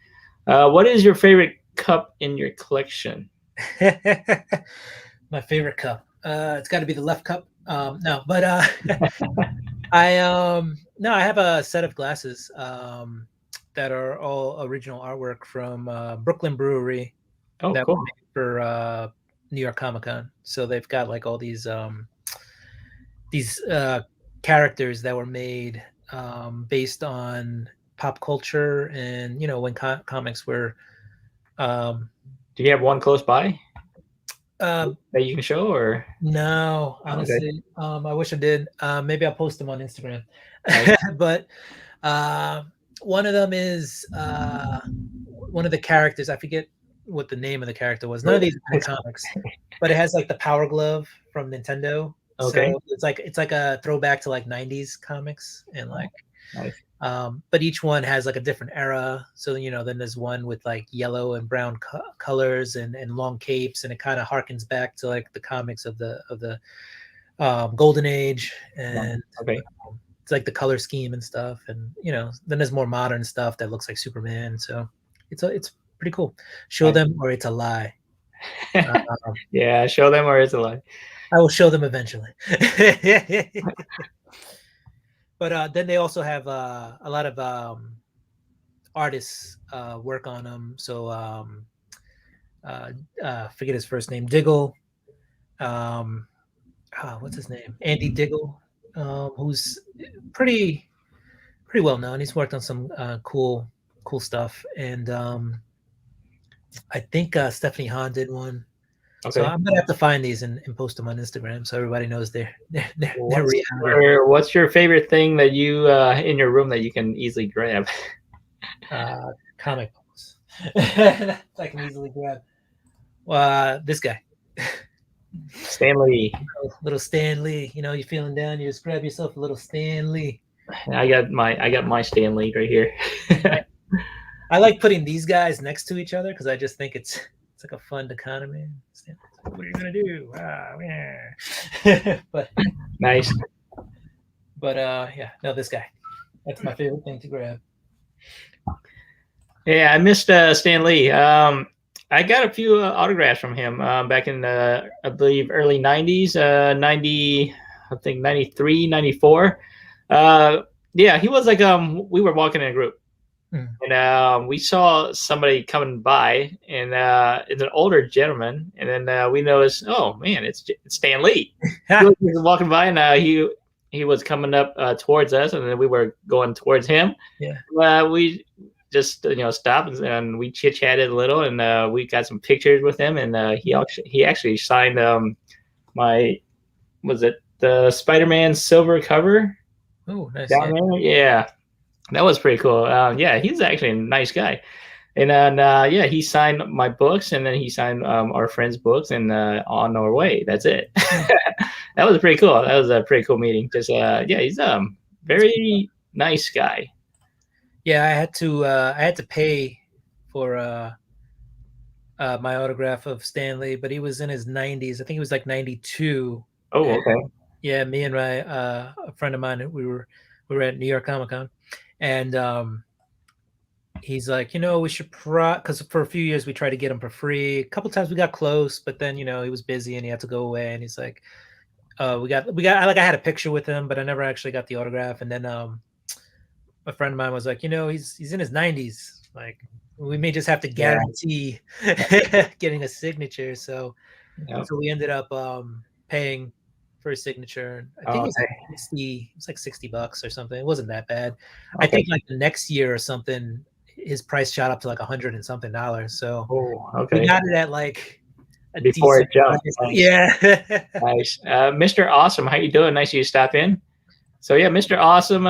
What is your favorite cup in your collection? My favorite cup. It's got to be the left cup. No, but I have a set of glasses that are all original artwork from Brooklyn Brewery. Oh, that cool. For New York Comic Con. So they've got like all these characters that were made based on pop culture and when comics were. Do you have one close by that you can show, or no? Honestly, okay. I wish I did. Maybe I'll post them on Instagram. But one of them is one of the characters. I forget what the name of the character was. None of these are in the comics, but it has like the Power Glove from Nintendo. Okay. So it's like a throwback to like 90s comics and like nice. But each one has like a different era. So then there's one with like yellow and brown colors and long capes, and it kind of harkens back to like the comics of the Golden Age, and okay. It's like the color scheme and stuff, and then there's more modern stuff that looks like Superman. So it's pretty cool. Show them or it's a lie. Yeah, show them or it's a lie. I will show them eventually. But then they also have a lot of artists work on them. So forget his first name, Diggle. What's his name? Andy Diggle, who's pretty well known. He's worked on some cool stuff, and I think Stephanie Hahn did one. Okay. So I'm gonna have to find these and post them on Instagram so everybody knows they're what's your favorite thing that you in your room that you can easily grab? Comic books. I can easily grab. This guy. Stan Lee. Little Stan Lee. You're feeling down, you just grab yourself a little Stan Lee. I got my Stan Lee right here. I like putting these guys next to each other because I just think it's like a fun dichotomy. What are you gonna do? Yeah. But nice. But yeah, no, this guy. That's my favorite thing to grab. Yeah, I missed Stan Lee. I got a few autographs from him back in the, I believe, early 90s, 90, I think 93, 94. Yeah, he was like, we were walking in a group. And we saw somebody coming by, and it's an older gentleman. And then we noticed, oh man, it's Stan Lee. He was walking by, and he was coming up towards us, and then we were going towards him. Yeah. We just stopped, and we chit chatted a little, and we got some pictures with him. And he actually signed the Spider-Man silver cover. Oh, nice. Down there, yeah. That was pretty cool. Yeah, he's actually a nice guy. And then, yeah, he signed my books, and then he signed our friends' books, and on our way. That's it. That was pretty cool. That was a pretty cool meeting. Just, yeah, he's a very nice guy. Yeah, I had to pay for my autograph of Stanley, but he was in his 90s. I think he was like 92. Oh, okay. Yeah, me and a friend of mine, we were at New York Comic Con, and he's like, we should because for a few years we tried to get him for free. A couple times we got close, but then he was busy and he had to go away. And he's like, we got like, I had a picture with him, but I never actually got the autograph. And then a friend of mine was like, he's in his 90s. Like, we may just have to guarantee getting a signature. So we ended up paying for his signature. I think it was like $60 or something. It wasn't that bad. I think like the next year or something, his price shot up to like $100 and something. So we got it at like before it jumped. Yeah. Nice. Mr. Awesome, how you doing? Nice of you to stop in. So yeah, Mr. Awesome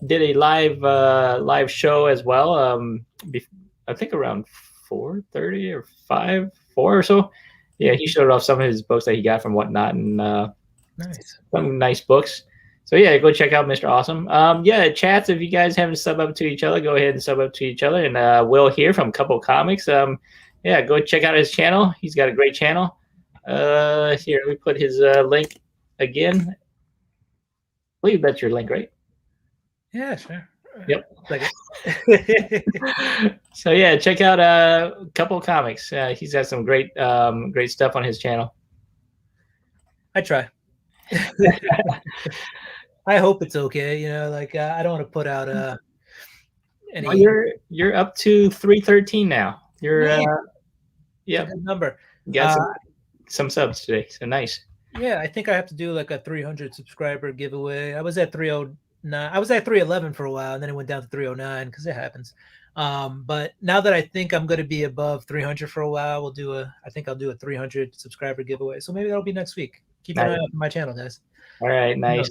did a live show as well. I think around 4:30 or 4 or so. Yeah, he showed off some of his books that he got from Whatnot, and nice. Some nice books. So yeah, go check out Mr. Awesome. Yeah, chats, if you guys haven't sub up to each other, go ahead and sub up to each other. And Will here from Couple Comics. Yeah, go check out his channel. He's got a great channel. Here, let me put his link again. I believe that's your link, right? Yeah, sure. Yep. So yeah, check out Couple Comics. He's got some great stuff on his channel. I try. I hope it's okay. Like I don't want to put out any. Well, you're up to 313 now. You're yeah, good number. You got some subs today, so nice. Yeah, I think I have to do like a 300 subscriber giveaway. I was at 309. I was at 311 for a while, and then it went down to 309 because it happens. But now that I think I'm going to be above 300 for a while, I think I'll do a 300 subscriber giveaway. So maybe that'll be next week. Keep an eye out for my channel, guys. All right, nice.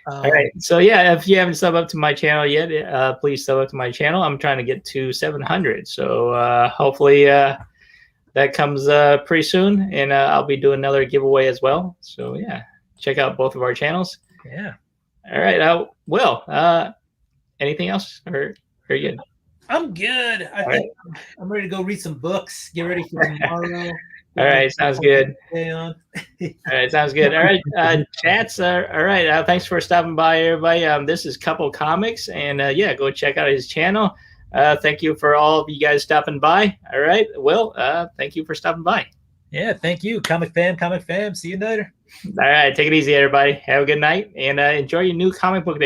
All right, so yeah, if you haven't subbed up to my channel yet, please sub up to my channel. I'm trying to get to 700, so hopefully that comes pretty soon, and I'll be doing another giveaway as well. So yeah, check out both of our channels. Yeah. All right, Will, anything else, or are you good? I'm good. I think I'm ready to go read some books. Get ready for tomorrow. All right, sounds good. All right, sounds good. All right, chats. All right, thanks for stopping by, everybody. This is Couple Comics, and yeah, go check out his channel. Thank you for all of you guys stopping by. All right, Will, thank you for stopping by. Yeah, thank you, Comic Fam. See you later. All right, take it easy, everybody. Have a good night, and enjoy your new comic book day.